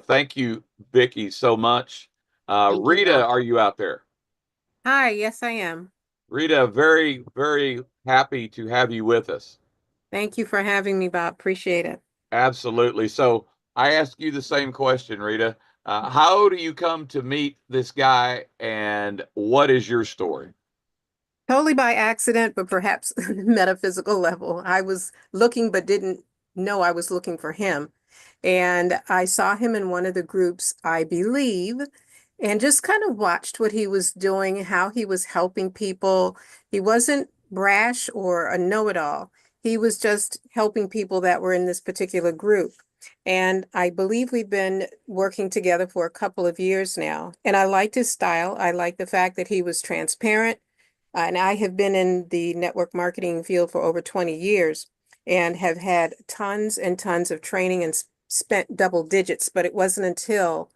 Thank you, Vicky, so much. Thank you, Rita, Bob. are you out there? Hi, yes, I am. Rita, very, very happy to have you with us. Thank you for having me, Bob. Appreciate it. Absolutely. So I ask you the same question, Rita. How do you come to meet this guy, and what is your story? Totally by accident, but perhaps metaphysical level. I was looking, but didn't know I was looking for him. And I saw him in one of the groups, I believe, and just kind of watched what he was doing, how he was helping people. He wasn't brash or a know-it-all. He was just helping people that were in this particular group. And I believe we've been working together for a couple of years now. And I liked his style. I liked the fact that he was transparent. And I have been in the network marketing field for over 20 years and have had tons and tons of training and spent double digits. But it wasn't until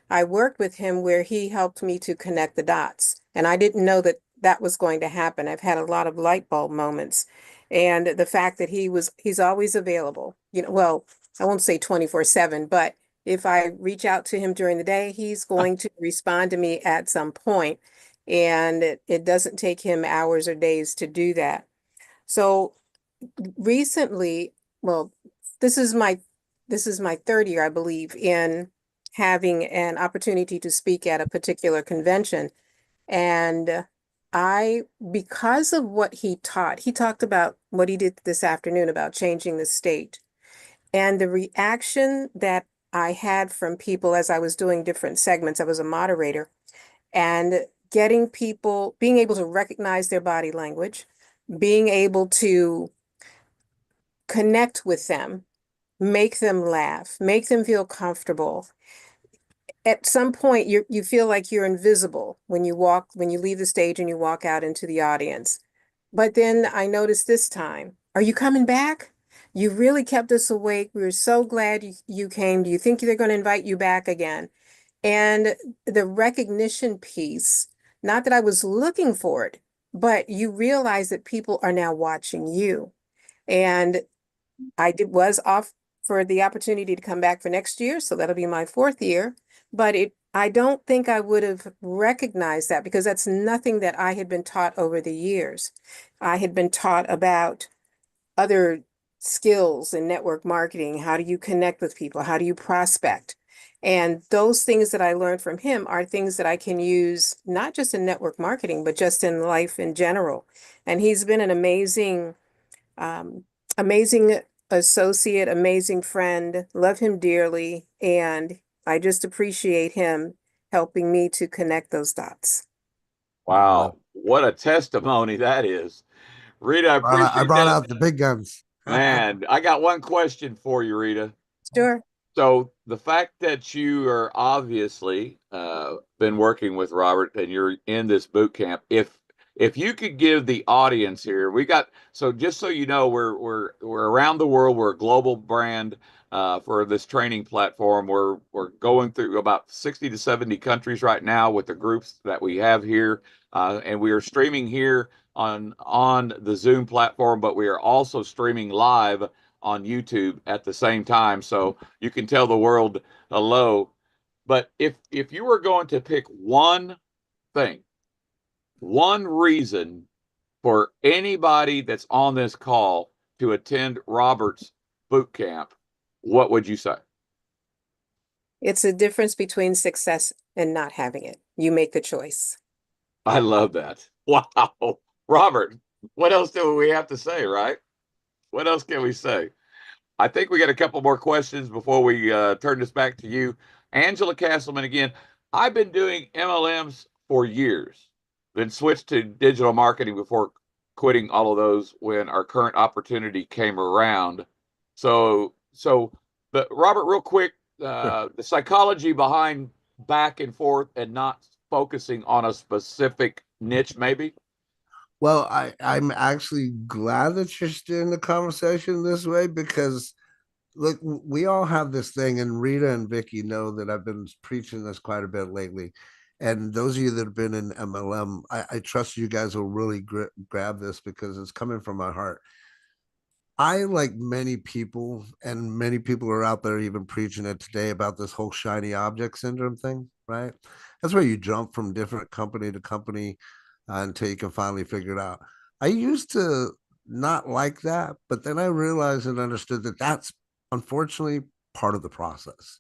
I worked with him where he helped me to connect the dots. And I didn't know that that was going to happen. I've had a lot of light bulb moments. And the fact that he's always available, well, I won't say 24/7, but if I reach out to him during the day, he's going to respond to me at some point. And it doesn't take him hours or days to do that. So recently, well, this is my third year, I believe, in having an opportunity to speak at a particular convention. And because of what he talked about what he did this afternoon about changing the state. And the reaction that I had from people as I was doing different segments, I was a moderator, and getting people, being able to recognize their body language, being able to connect with them, make them laugh, make them feel comfortable. At some point, you feel like you're invisible when you leave the stage and you walk out into the audience. But then I noticed this time, are you coming back? You really kept us awake. We were so glad you came. Do you think they're going to invite you back again? And the recognition piece, not that I was looking for it, but you realize that people are now watching you. And was off for the opportunity to come back for next year, so that'll be my fourth year. But I don't think I would have recognized that because that's nothing that I had been taught over the years. I had been taught about other skills in network marketing. How do you connect with people? How do you prospect? And those things that I learned from him are things that I can use not just in network marketing, but just in life in general. And he's been an amazing associate, amazing friend, love him dearly, and I just appreciate him helping me to connect those dots. Wow, what a testimony that is. Rita, I I appreciate brought that. out the big guns. Man, I got one question for you, Rita. Sure. So the fact that you are obviously been working with Robert and you're in this boot camp, if you could give the audience here, we got so just so you know, we're around the world. We're a global brand for this training platform. We're going through about 60 to 70 countries right now with the groups that we have here, and we are streaming here on the Zoom platform, but we are also streaming live on YouTube at the same time. So you can tell the world hello. But if you were going to pick one thing, one reason for anybody that's on this call to attend Robert's boot camp, what would you say? It's a difference between success and not having it. You make the choice. I love that. Wow. Robert, what else do we have to say, right? What else can we say? I think we got a couple more questions before we turn this back to you. Angela Castleman again. I've been doing MLMs for years, then switched to digital marketing before quitting all of those when our current opportunity came around. But Robert, real quick, the psychology behind back and forth and not focusing on a specific niche, maybe? Well, I'm actually glad that you're steering the conversation this way because look, we all have this thing, and Rita and Vicky know that I've been preaching this quite a bit lately. And those of you that have been in MLM, I trust you guys will really grab this because it's coming from my heart. I, like many people, and many people are out there even preaching it today about this whole shiny object syndrome thing, right? That's where you jump from different company to company until you can finally figure it out. I used to not like that, but then I realized and understood that that's unfortunately part of the process.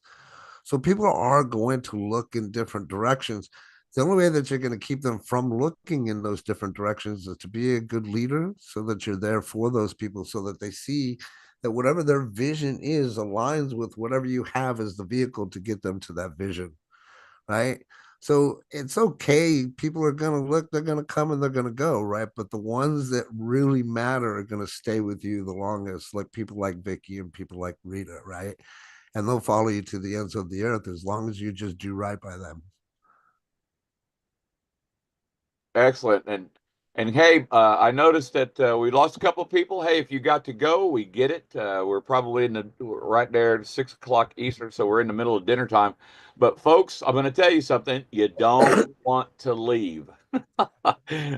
So people are going to look in different directions. The only way that you're going to keep them from looking in those different directions is to be a good leader so that you're there for those people so that they see that whatever their vision is aligns with whatever you have as the vehicle to get them to that vision, right? So it's okay. People are going to look, they're going to come and they're going to go, right? But the ones that really matter are going to stay with you the longest, like people like Vicky and people like Rita, right? And they'll follow you to the ends of the earth as long as you just do right by them. Excellent. And hey, I noticed that we lost a couple of people. Hey, if you got to go, we get it. We're probably right there at 6 o'clock Eastern, so we're in the middle of dinner time. But folks, I'm going to tell you something. You don't want to leave.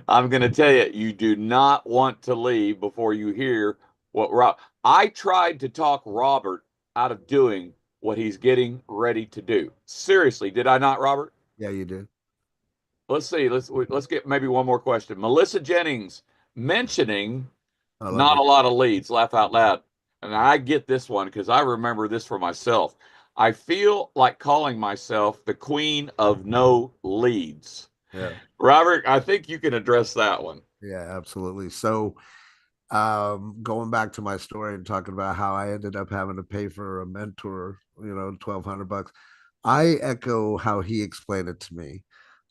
I'm going to tell you, you do not want to leave before you hear what I tried to talk Robert out of doing what he's getting ready to do. Seriously, did I not, Robert? Yeah, you did. Let's see. Let's get maybe one more question. Melissa Jennings mentioning I love not it. a lot of leads. Laugh out loud. And I get this one because I remember this for myself. I feel like calling myself the queen of no leads. Yeah. Robert, I think you can address that one. Yeah, absolutely. So going back to my story and talking about how I ended up having to pay for a mentor, $1,200. I echo how he explained it to me.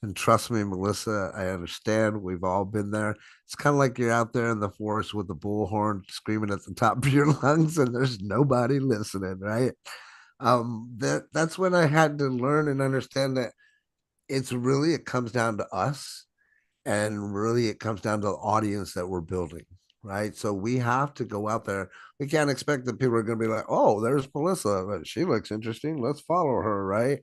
And trust me, Melissa, I understand. We've all been there. It's kind of like you're out there in the forest with the bullhorn screaming at the top of your lungs, and there's nobody listening, right? That's when I had to learn and understand that it comes down to us, and really it comes down to the audience that we're building, right? So we have to go out there. We can't expect that people are going to be like, oh, there's Melissa, she looks interesting, let's follow her, right?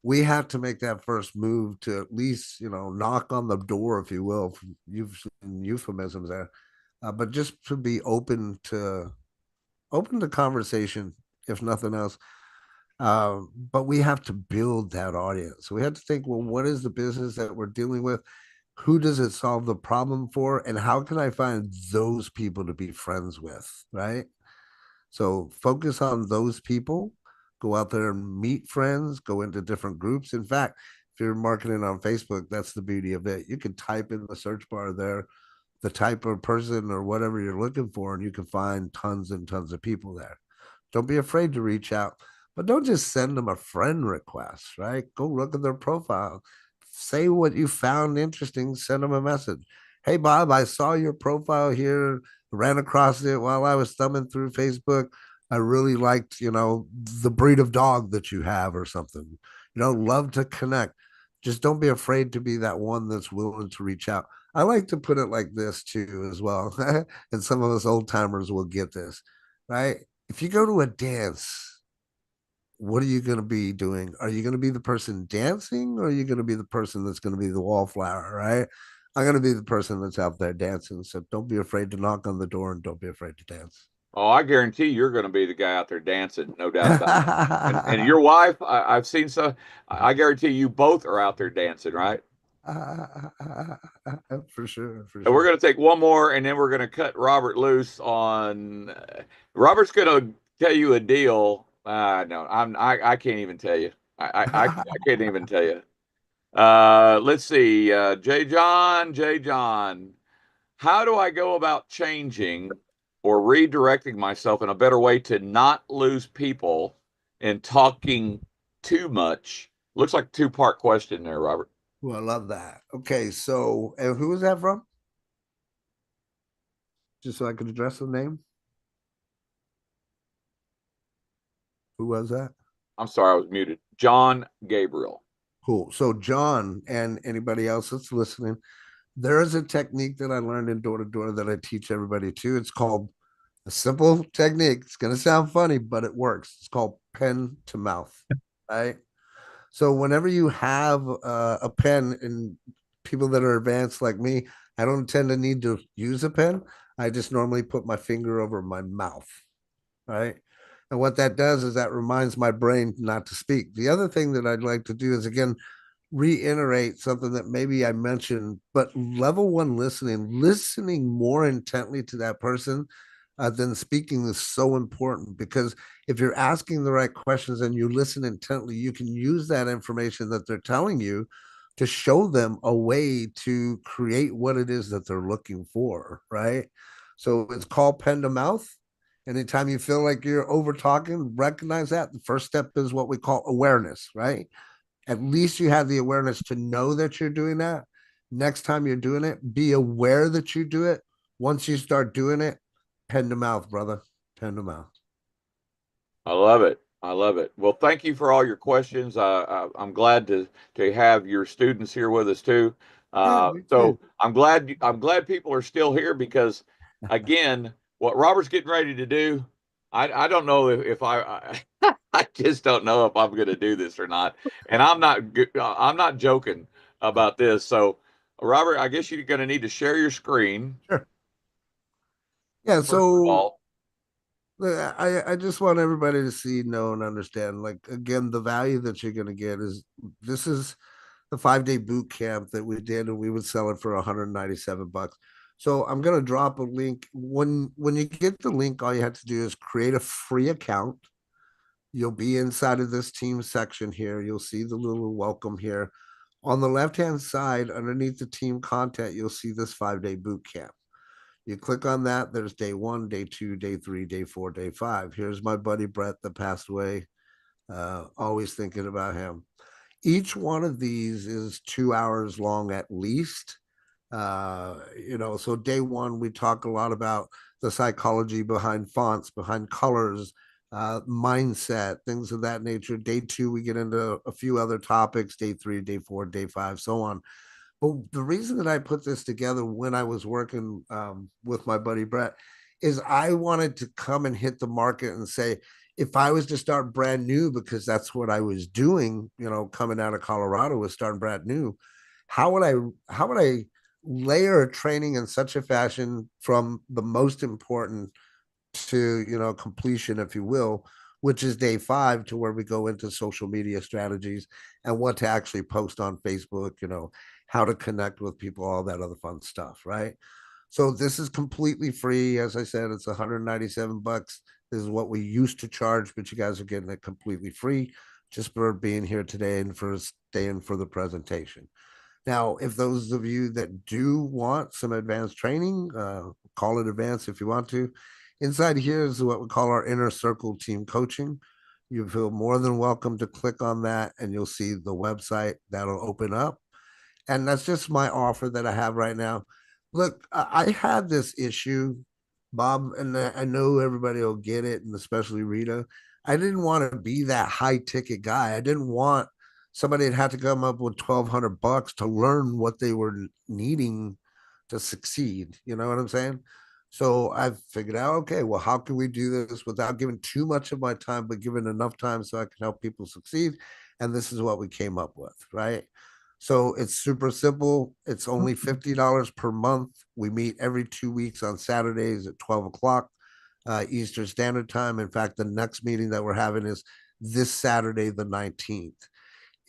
We have to make that first move to at least knock on the door, if you will. You've seen euphemisms there, but just to be open to conversation, if nothing else. But we have to build that audience. So we have to think, well, what is the business that we're dealing with? Who does it solve the problem for? And how can I find those people to be friends with? Right. So focus on those people, go out there and meet friends, go into different groups. In fact, if you're marketing on Facebook, that's the beauty of it. You can type in the search bar there the type of person or whatever you're looking for, and you can find tons and tons of people there. Don't be afraid to reach out, but don't just send them a friend request, right? Go look at their profile, say what you found interesting, send them a message. Hey, Bob, I saw your profile here, ran across it while I was thumbing through Facebook. I really liked, the breed of dog that you have or something. Love to connect. Just don't be afraid to be that one that's willing to reach out. I like to put it like this too, as well. And some of us old timers will get this, right? If you go to a dance, what are you going to be doing? Are you going to be the person dancing, or are you going to be the person that's going to be the wallflower, right? I'm going to be the person that's out there dancing. So don't be afraid to knock on the door, and don't be afraid to dance. Oh, I guarantee you're going to be the guy out there dancing, no doubt about it. And your wife, I've seen some. I guarantee you both are out there dancing, right? For sure, for And sure. we're going to take one more, and then we're going to cut Robert loose on. Robert's going to tell you a deal. No, I can't even tell you. I can't even tell you. Let's see. J. John, how do I go about changing or redirecting myself in a better way to not lose people and talking too much? Looks like a two-part question there, Robert. Well, I love that. Okay, so and who was that from? Just so I could address the name. Who was that? I'm sorry, I was muted. John Gabriel. Cool. So John and anybody else that's listening, there is a technique that I learned in door to door that I teach everybody too. It's called a simple technique. It's going to sound funny, but it works. It's called pen to mouth, right? So whenever you have a pen, and people that are advanced like me, I don't tend to need to use a pen. I just normally put my finger over my mouth, right? And what that does is that reminds my brain not to speak. The other thing that I'd like to do is, again, reiterate something that maybe I mentioned, but level one listening more intently to that person than speaking is so important, because if you're asking the right questions and you listen intently, you can use that information that they're telling you to show them a way to create what it is that they're looking for, right? So it's called pen to mouth. Anytime you feel like you're over talking, recognize that. The first step is what we call awareness, right? At least you have the awareness to know that you're doing that. Next time you're doing it, be aware that you do it. Once you start doing it, pen to mouth, brother. Pen to mouth. I love it. I love it. Well, thank you for all your questions. I'm glad to have your students here with us too. So I'm glad people are still here, because, again, what Robert's getting ready to do, I don't know if I just don't know if I'm going to do this or not. And I'm not joking about this. So, Robert, I guess you're going to need to share your screen. Sure. Yeah. First of So all. I just want everybody to see, know, and understand. Like, again, the value that you're going to get is, this is the 5-day boot camp that we did, and we would sell it for $197. So I'm going to drop a link. When you get the link, all you have to do is create a free account. You'll be inside of this team section here. You'll see the little welcome here. On the left-hand side, underneath the team content, you'll see this 5-day boot camp. You click on that. There's day 1, day 2, day 3, day 4, day 5. Here's my buddy Brett that passed away. Always thinking about him. Each one of these is 2 hours long at least. So day 1, we talk a lot about the psychology behind fonts, behind colors, mindset, things of that nature. Day 2, we get into a few other topics. Day 3, day 4, day 5, so on. But the reason that I put this together when I was working with my buddy Brett is I wanted to come and hit the market and say, if I was to start brand new, because that's what I was doing, coming out of Colorado, was starting brand new, how would I layer training in such a fashion from the most important to completion, if you will, which is day 5, to where we go into social media strategies and what to actually post on Facebook, how to connect with people, all that other fun stuff, right? So this is completely free. As I said, it's $197. This is what we used to charge, but you guys are getting it completely free just for being here today and for staying for the presentation. Now, if those of you that do want some advanced training, call it advanced if you want to. Inside here is what we call our inner circle team coaching. You feel more than welcome to click on that and you'll see the website that'll open up. And that's just my offer that I have right now. Look, I had this issue, Bob, and I know everybody will get it, and especially Rita. I didn't want to be that high ticket guy. I didn't want somebody that had to come up with $1,200 to learn what they were needing to succeed. You know what I'm saying? So I figured out, okay, well, how can we do this without giving too much of my time, but giving enough time so I can help people succeed? And this is what we came up with, right? So it's super simple. It's only $50 per month. We meet every 2 weeks on Saturdays at 12 o'clock Eastern Standard Time. In fact, the next meeting that we're having is this Saturday, the 19th.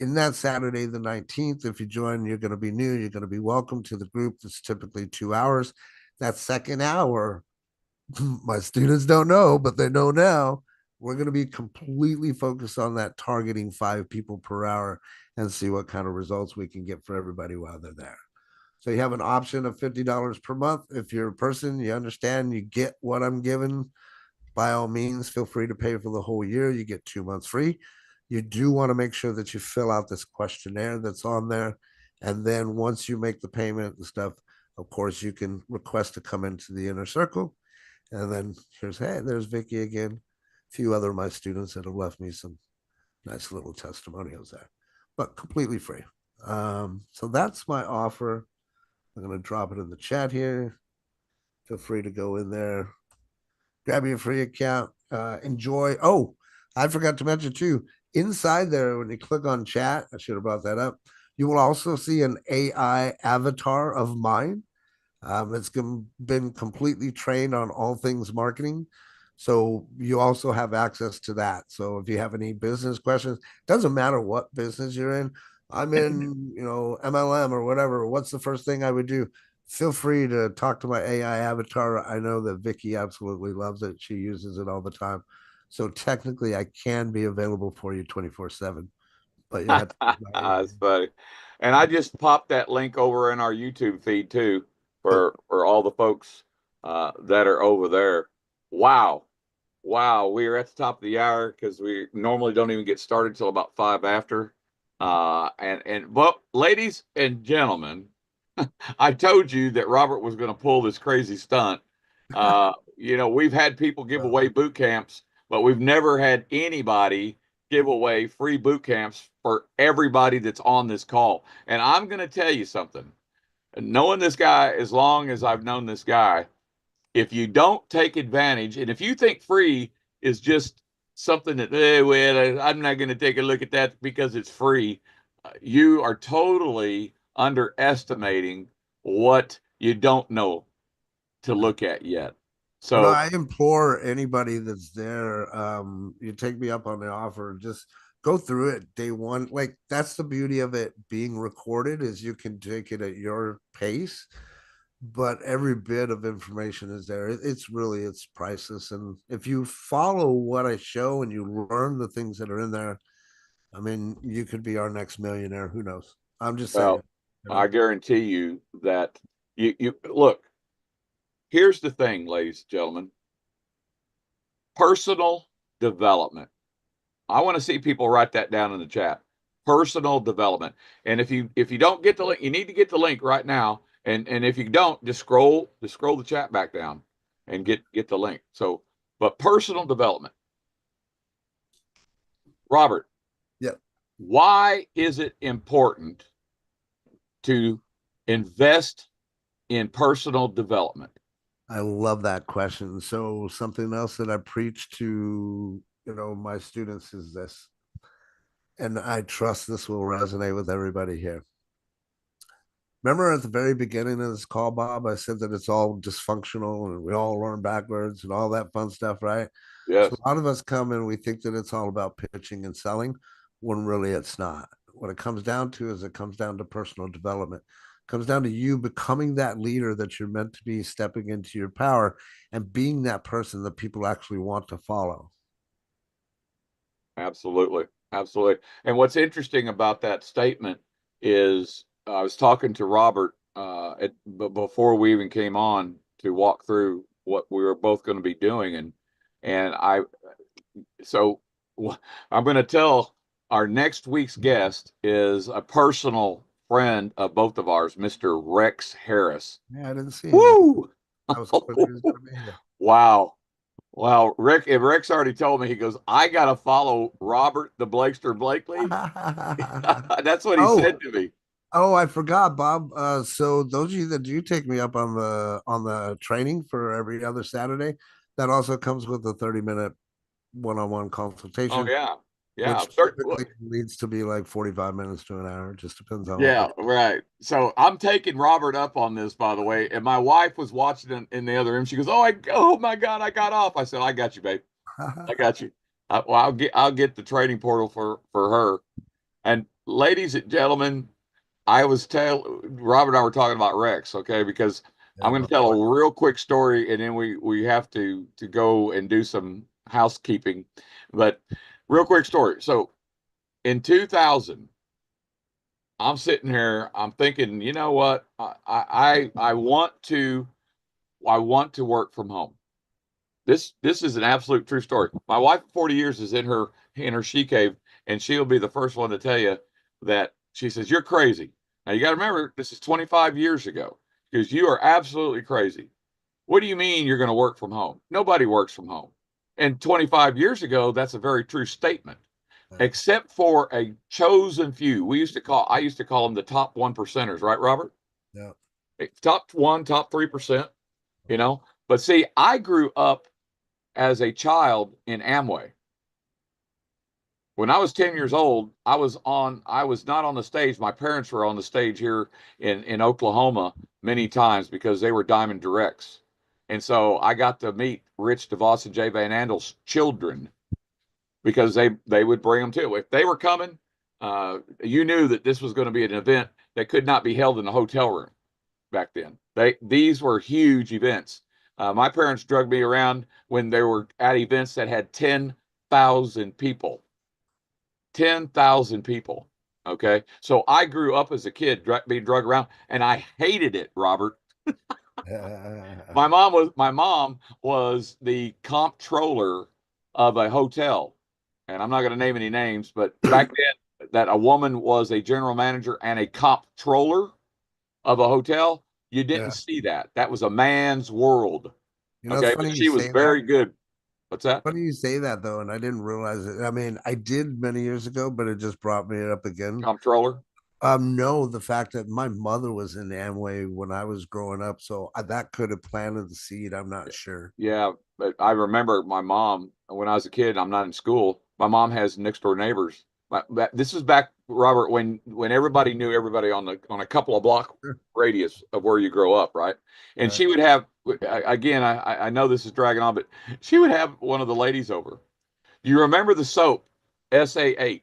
In that Saturday, the 19th, if you join, you're going to be new. You're going to be welcome to the group. It's typically 2 hours. That second hour, my students don't know, but they know now, we're going to be completely focused on that targeting 5 people per hour and see what kind of results we can get for everybody while they're there. So you have an option of $50 per month. If you're a person, you understand, you get what I'm giving, by all means, feel free to pay for the whole year. You get 2 months free. You do want to make sure that you fill out this questionnaire that's on there. And then once you make the payment and stuff, of course, you can request to come into the inner circle. And then here's, hey, there's Vicky again. A few other of my students that have left me some nice little testimonials there, but completely free. So that's my offer. I'm going to drop it in the chat here. Feel free to go in there, grab your free account, enjoy. Oh, I forgot to mention too, inside there, when you click on chat, I should have brought that up. You will also see an AI avatar of mine. It's been completely trained on all things marketing. So you also have access to that. So if you have any business questions, doesn't matter what business you're in. I'm in, MLM or whatever. What's the first thing I would do? Feel free to talk to my AI avatar. I know that Vicky absolutely loves it. She uses it all the time. So technically I can be available for you 24/7. But you have to That's funny. And I just popped that link over in our YouTube feed too for all the folks that are over there. Wow. We are at the top of the hour because we normally don't even get started till about 5 after. Well, ladies and gentlemen, I told you that Robert was going to pull this crazy stunt. We've had people give away boot camps, but we've never had anybody give away free boot camps for everybody that's on this call. And I'm going to tell you something. Knowing this guy as long as I've known this guy, if you don't take advantage, and if you think free is just something that, well, I'm not going to take a look at that because it's free, you are totally underestimating what you don't know to look at yet. So well, I implore anybody that's there, you take me up on the offer, just go through it day one. Like that's the beauty of it being recorded, is you can take it at your pace, but every bit of information is there. It's priceless. And if you follow what I show and you learn the things that are in there, I mean, you could be our next millionaire. Who knows? I'm just saying. I guarantee you that you look, here's the thing, ladies and gentlemen. Personal development. I want to see people write that down in the chat. Personal development. And if you don't get the link, you need to get the link right now. And if you don't, just scroll the chat back down and get the link. So, but personal development. Robert. Yep. Why is it important to invest in personal development? I love that question. So something else that I preach to, my students is this, and I trust this will resonate with everybody here. Remember at the very beginning of this call, Bob, I said that it's all dysfunctional and we all learn backwards and all that fun stuff, right? Yes. So a lot of us come and we think that it's all about pitching and selling, when really it's not. What it comes down to is it comes down to personal development. It comes down to you becoming that leader that you're meant to be, stepping into your power and being that person that people actually want to follow. Absolutely. And what's interesting about that statement is I was talking to Robert before we even came on to walk through what we were both going to be doing, and so I'm going to tell our next week's guest is a personal friend of both of ours, Mr. Rex Harris. Yeah, I didn't see him. Woo! I was hoping he was gonna be here. Wow. Wow, Rick, if Rick's already told me, he goes, I gotta follow Robert the Blakester Blakely. That's what he Oh. said to me. Oh, I forgot, Bob. So those of you that do take me up on the training for every other Saturday, that also comes with a 30-minute one-on-one consultation. Oh yeah. Yeah. Which typically leads to be like 45 minutes to an hour. Just depends on yeah, right. So I'm taking Robert up on this, by the way. And my wife was watching in the other room. She goes, oh my God, I got off. I said, I got you, babe. I got you. Well, I'll get the training portal for her. And ladies and gentlemen, Robert and I were talking about Rex, okay, because I'm going to tell a real quick story, and then we have to go and do some housekeeping. But real quick story. So in 2000, I'm sitting here, I'm thinking, you know what? I want to work from home. This is an absolute true story. My wife of 40 years is in her she cave, and she'll be the first one to tell you that she says, you're crazy. Now you got to remember, this is 25 years ago, because you are absolutely crazy. What do you mean you're going to work from home? Nobody works from home. And 25 years ago, that's a very true statement, except for a chosen few. I used to call them the top 1%ers, right, Robert? Yeah. Top 3%, you know? But see, I grew up as a child in Amway. When I was 10 years old, I was not on the stage. My parents were on the stage here in Oklahoma many times because they were Diamond Directs. And so I got to meet Rich DeVos and Jay Van Andel's children because they would bring them too. If they were coming, you knew that this was going to be an event that could not be held in a hotel room back then. These were huge events. My parents drug me around when they were at events that had 10,000 people. 10,000 people. Okay. So I grew up as a kid being drugged around, and I hated it, Robert. My mom was the comptroller of a hotel. And I'm not going to name any names, but back then that a woman was a general manager and a comptroller of a hotel, you didn't see that. That was a man's world. Okay. But she was very good. What's that? Funny you say that though, and I didn't realize it. I mean, I did many years ago, but it just brought me up again. Comptroller? No, the fact that my mother was in Amway when I was growing up, so that could have planted the seed. I'm not sure. Yeah, but I remember my mom when I was a kid. I'm not in school. My mom has next door neighbors. This is back, Robert, when everybody knew everybody on a couple of block radius of where you grow up, right? And she would have, again, I know this is dragging on, but she would have one of the ladies over. Do you remember the soap SA8?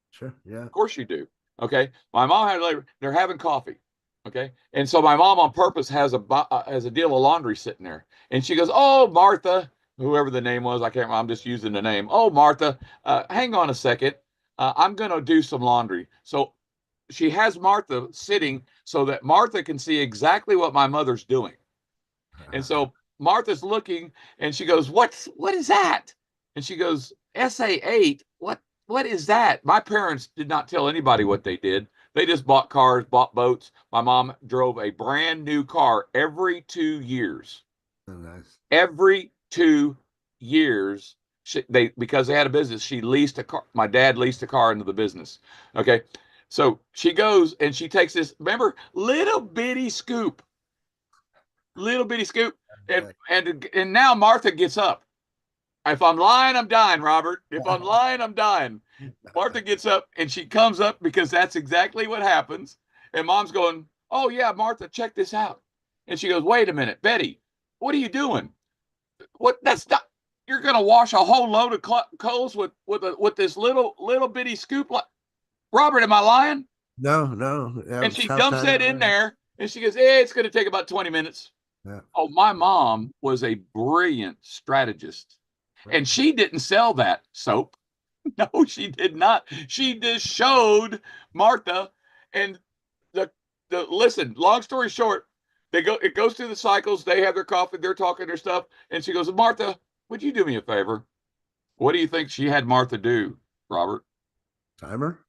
Sure, yeah. Of course you do. Okay, my mom had a lady, they're having coffee. Okay, and so my mom on purpose has a deal of laundry sitting there, and she goes, "Oh, Martha, whoever the name was, I can't remember. I'm just using the name. Oh, Martha, hang on a second. I'm going to do some laundry." So she has Martha sitting so that Martha can see exactly what my mother's doing. And so Martha's looking, and she goes, what is that? And she goes, SA8, what is that? My parents did not tell anybody what they did. They just bought cars, bought boats. My mom drove a brand new car every 2 years. Oh, nice. Every 2 years, because they had a business, she leased a car. My dad leased a car into the business. Okay. So she goes and she takes this, remember, little bitty scoop. And now Martha gets up. If I'm lying, I'm dying, Robert. If I'm lying, I'm dying. Martha gets up and she comes up because that's exactly what happens. And mom's going, "Oh yeah, Martha, check this out." And she goes, "Wait a minute, Betty, what are you doing? That's not, you're going to wash a whole load of coals with this little bitty scoop. Robert, am I lying?" No. And she dumps that in there and she goes, "It's going to take about 20 minutes. Yeah. Oh, my mom was a brilliant strategist. And she didn't sell that soap. No, she did not. She just showed Martha, and the listen, long story short, it goes through the cycles. They have their coffee, they're talking their stuff. And she goes, Martha, would you do me a favor? What do you think she had Martha do, Robert? Timer.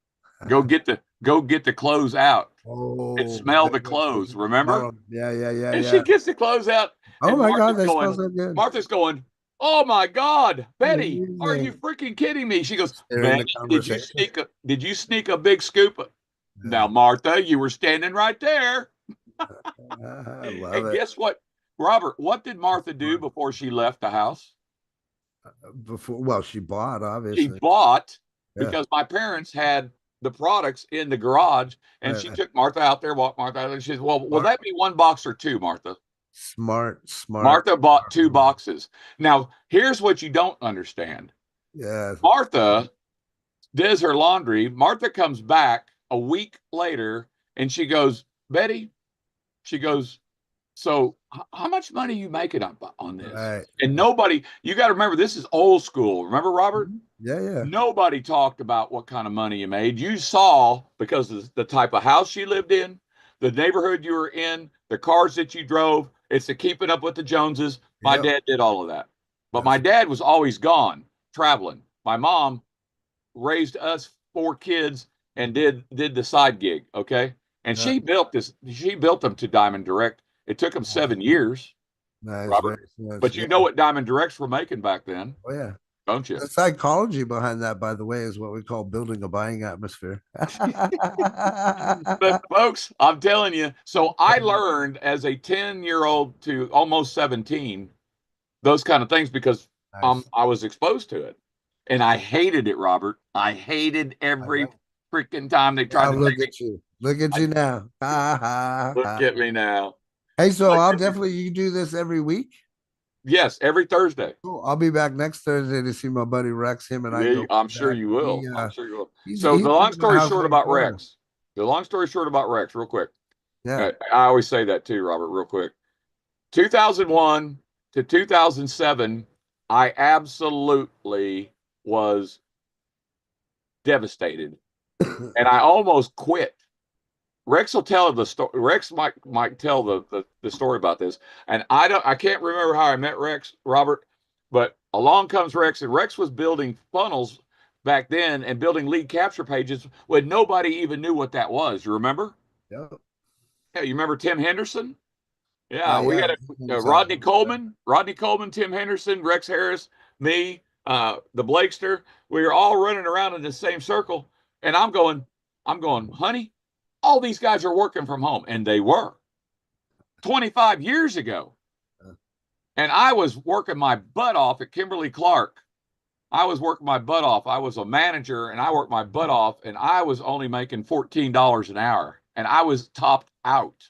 Go get the clothes out and Oh, smell they the went to clothes, smell remember? 'em. Yeah. And she gets the clothes out, Oh and my God, they smell so good. Martha's going, oh my God, Betty, are you Amazing. freaking kidding me? She goes, During the Betty, conversation. did you sneak a big scoop? Now, Martha, you were standing right there. I love And it. guess what, Robert? What did Martha do before she left the house? Well, she bought, She obviously. bought Yeah. because my parents had the products in the garage, and she took Martha out there, walked Martha out, and she said, well, will that be one box or two, Martha? Smart. Martha bought 2 boxes. Now, here's what you don't understand. Yeah. Martha does her laundry. Martha comes back a week later, and she goes, Betty, she goes, so how much money are you making on this? Right. And nobody, you got to remember, this is old school. Remember, Robert? Yeah. Nobody talked about what kind of money you made. You saw, because of the type of house you lived in, the neighborhood you were in, the cars that you drove. It's the keeping up with the Joneses. My Yep. dad did all of that. But my dad was always gone, traveling. My mom raised us 4 kids and did the side gig, okay? And Yeah. she built them to Diamond Direct. It took them 7 years, Nice. Robert. Nice. But you know what Diamond Directs were making back then, Oh yeah. don't you? The psychology behind that, by the way, is what we call building a buying atmosphere. But folks, I'm telling you, so I learned as a 10-year-old to almost 17 those kind of things because Nice. I was exposed to it. And I hated it, Robert. I hated every freaking time they tried to look take at you. Look at you now. look at me now. Hey, so I'll definitely you do this every week. Yes, every Thursday. Cool. I'll be back next Thursday to see my buddy Rex. Him and I go. I'm sure you will. He, I'm sure you will. he's So the long in my story house short next about door. Rex. The long story short about Rex, real quick. Yeah. I always say that too, Robert, real quick. 2001 to 2007, I absolutely was devastated, and I almost quit. Rex will tell the story. Rex might tell the story about this, and I can't remember how I met Rex, Robert, but along comes Rex, and Rex was building funnels back then and building lead capture pages when nobody even knew what that was. You remember? Yep. Yeah, you remember Tim Henderson? Yeah, Yeah, we yeah. had Rodney Coleman, Tim Henderson, Rex Harris, me, the Blakester. We were all running around in the same circle, and I'm going, honey, all these guys are working from home, and they were 25 years ago. And I was working my butt off at Kimberly Clark. I was working my butt off. I was a manager, and I worked my butt off, and I was only making $14 an hour, and I was topped out.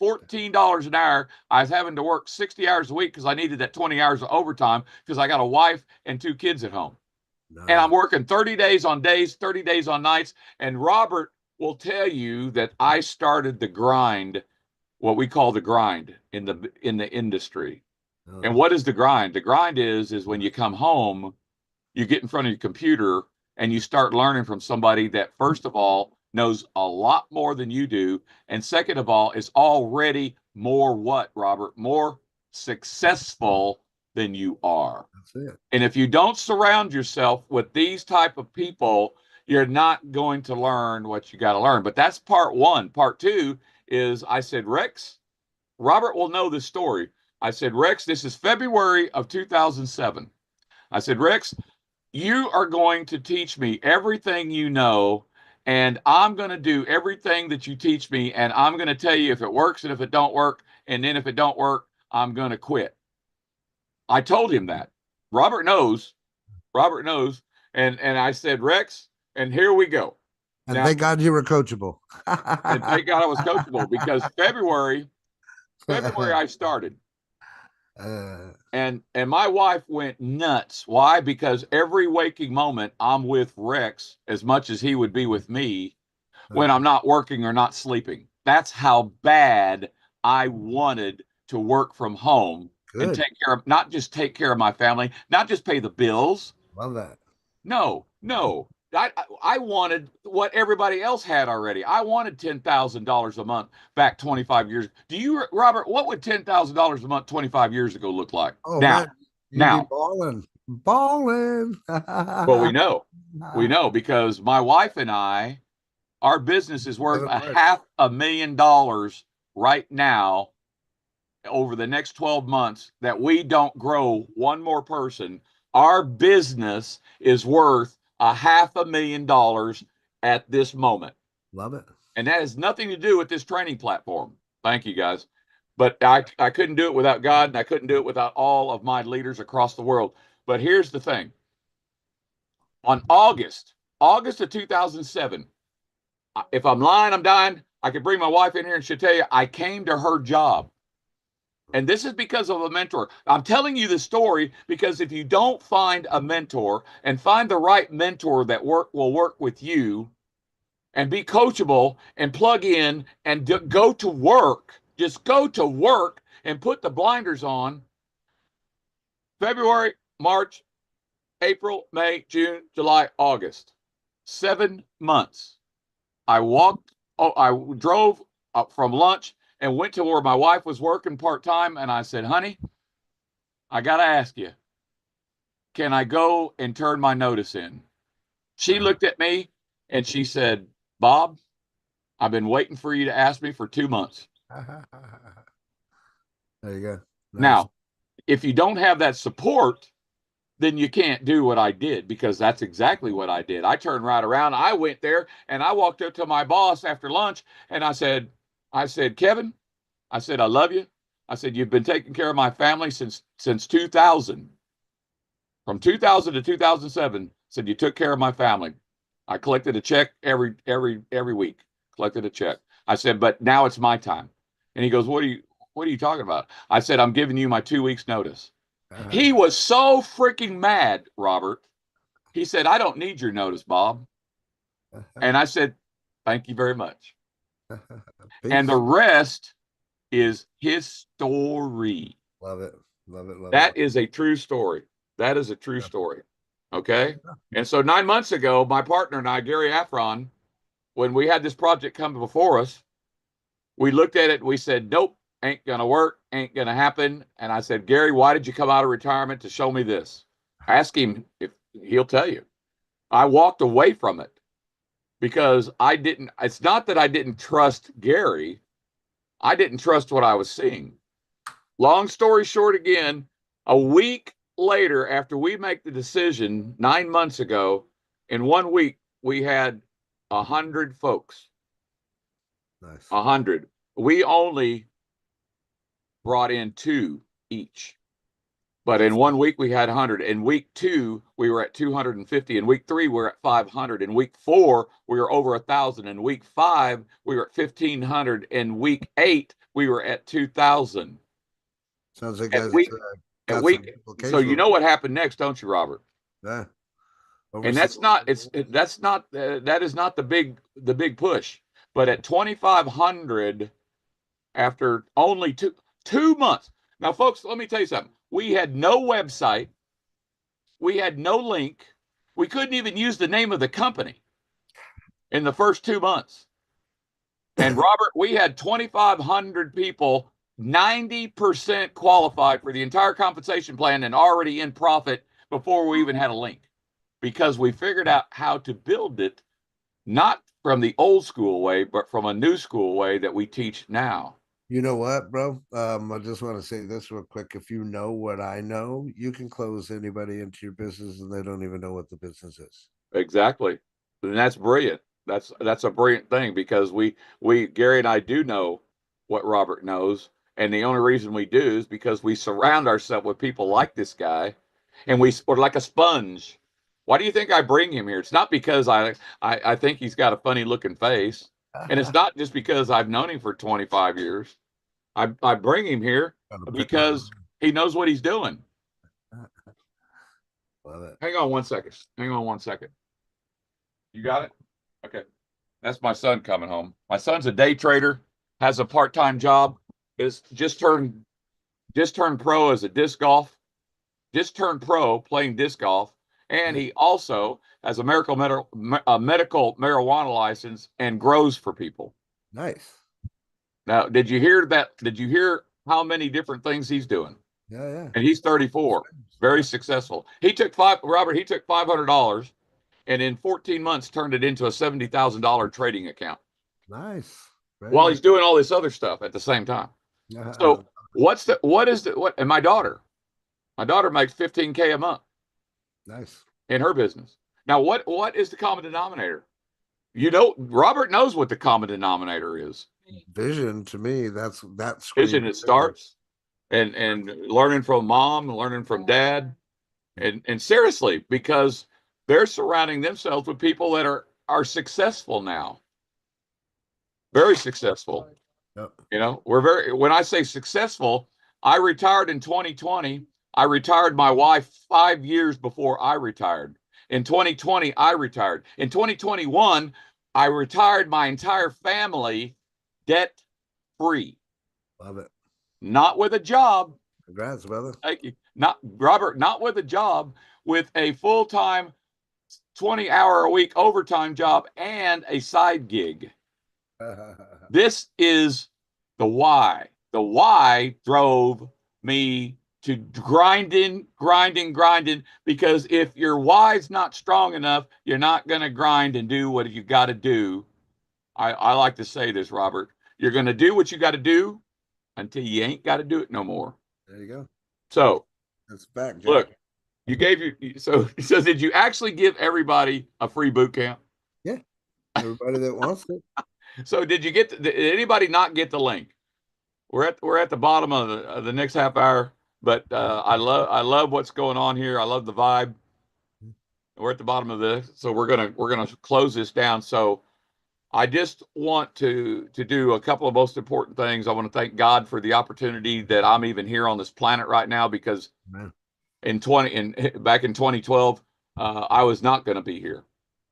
$14 an hour. I was having to work 60 hours a week because I needed that 20 hours of overtime because I got a wife and 2 kids at home. And I'm working 30 days on days, 30 days on nights. And Robert will tell you that I started the grind, what we call the grind in the industry. And what is the grind? The grind is when you come home, you get in front of your computer and you start learning from somebody that, first of all, knows a lot more than you do. And second of all, is already more what, Robert? More successful than you are. That's it. And if you don't surround yourself with these type of people, you're not going to learn what you got to learn. But that's part 1. Part 2 is I said, Rex, Robert will know this story. I said, Rex, this is February of 2007. I said, Rex, you are going to teach me everything you know, and I'm going to do everything that you teach me, and I'm going to tell you if it works and if it don't work, and then if it don't work, I'm going to quit. I told him that. Robert knows. And I said, Rex, and here we go. And now, thank God you were coachable. And thank God I was coachable because February I started. And my wife went nuts. Why? Because every waking moment I'm with Rex as much as he would be with me when I'm not working or not sleeping. That's how bad I wanted to work from home. Good. And not just take care of my family, not just pay the bills. Love that. No, I wanted what everybody else had already. I wanted $10,000 a month back 25 years. Do you, Robert, what would $10,000 a month 25 years ago look like? Oh Now, man, you'd be now, balling. well, we know because my wife and I, our business is worth Living large. $500,000 right now over the next 12 months that we don't grow one more person. Our business is worth $500,000 at this moment. Love it. And that has nothing to do with this training platform. Thank you, guys. But I couldn't do it without God, and I couldn't do it without all of my leaders across the world. But here's the thing. On August of 2007, if I'm lying, I'm dying. I could bring my wife in here and she'll tell you I came to her job. And this is because of a mentor. I'm telling you the story because if you don't find a mentor and find the right mentor that will work with you and be coachable and plug in and go to work, just go to work and put the blinders on. February, March, April, May, June, July, August. 7 months. I drove up from lunch and went to where my wife was working part-time. And I said, honey, I got to ask you, can I go and turn my notice in? She looked at me and she said, Bob, I've been waiting for you to ask me for 2 months. There you go. Nice. Now, if you don't have that support, then you can't do what I did because that's exactly what I did. I turned right around. I went there and I walked up to my boss after lunch and I said, Kevin, I said, I love you. I said, you've been taking care of my family since 2000. From 2000 to 2007, said you took care of my family. I collected a check every week. Collected a check. I said, but now it's my time. And he goes, what are you talking about? I said, I'm giving you my 2 weeks notice. He was so freaking mad, Robert. He said, I don't need your notice, Bob. And I said, thank you very much. And the rest is history. Love it. Love it. Love That it. is a true story. That is a true story. Okay. And so 9 months ago, my partner and I, Gary Afron, when we had this project come before us, we looked at it. We said, nope, ain't going to work. Ain't going to happen. And I said, Gary, why did you come out of retirement to show me this? Ask him if he'll tell you. I walked away from it because it's not that I didn't trust Gary. I didn't trust what I was seeing. Long story short, again, a week later, after we make the decision 9 months ago, in 1 week, we had 100 folks. Nice. 100. We only brought in 2 each. But in 1 week, we had 100. In week 2, we were at 250. In week 3, we're at 500. In week 4, we were over 1,000. In week 5, we were at 1,500. In week 8, we were at 2,000. Sounds like At guys week, got at some week. implications. So you know what happened next, don't you, Robert? Yeah. And that is not the big push. But at 2,500, after only two months. Now, folks, let me tell you something. We had no website. We had no link. We couldn't even use the name of the company in the first 2 months. And Robert, we had 2,500 people, 90% qualified for the entire compensation plan and already in profit before we even had a link, because we figured out how to build it, not from the old school way, but from a new school way that we teach now. You know what, bro? I just want to say this real quick. If you know what I know, you can close anybody into your business and they don't even know what the business is. Exactly. And that's brilliant. That's a brilliant thing, because we Gary and I do know what Robert knows. And the only reason we do is because we surround ourselves with people like this guy, and we're like a sponge. Why do you think I bring him here? It's not because I think he's got a funny looking face. And it's not just because I've known him for 25 years. I bring him here because he knows what he's doing. Love it. Hang on 1 second. Hang on 1 second. You got it? Okay. That's my son coming home. My son's a day trader, has a part-time job, is just turned pro as a disc golf, just turned pro playing disc golf, And he also has a medical marijuana license and grows for people. Nice. Now, did you hear that? Did you hear how many different things he's doing? Yeah, yeah. And he's 34, very successful. He took $500 and in 14 months turned it into a $70,000 trading account Nice. Very while nice. he's doing all this other stuff at the same time. So and my daughter makes 15K a month nice. in her business. Now, what is the common denominator? You know, Robert knows what the common denominator is. Vision to me, that's Vision. It starts and learning from mom, learning from dad, and seriously, because they're surrounding themselves with people that are successful now, very successful. Yep. You know, when I say successful, I retired in 2020. I retired my wife 5 years before I retired. In 2020, I retired. In 2021, I retired my entire family debt free. Love it. Not with a job. Congrats, brother. Thank you. Not Robert, not with a job, with a full-time 20-hour-a-week overtime job and a side gig. This is the why. The why drove me to grinding, because if your why's not strong enough, you're not going to grind and do what you got to do. I like to say this, Robert. You're going to do what you got to do until you ain't got to do it no more. There you go. So that's fact, Jack. Look, so did you actually give everybody a free boot camp? Yeah, everybody that wants it. So did anybody not get the link? We're at the bottom of the next half hour, but I love what's going on here. I love the vibe. We're at the bottom of this, so we're gonna close this down. So I just want to do a couple of most important things. I want to thank God for the opportunity that I'm even here on this planet right now, because Amen. Back in 2012, I was not going to be here,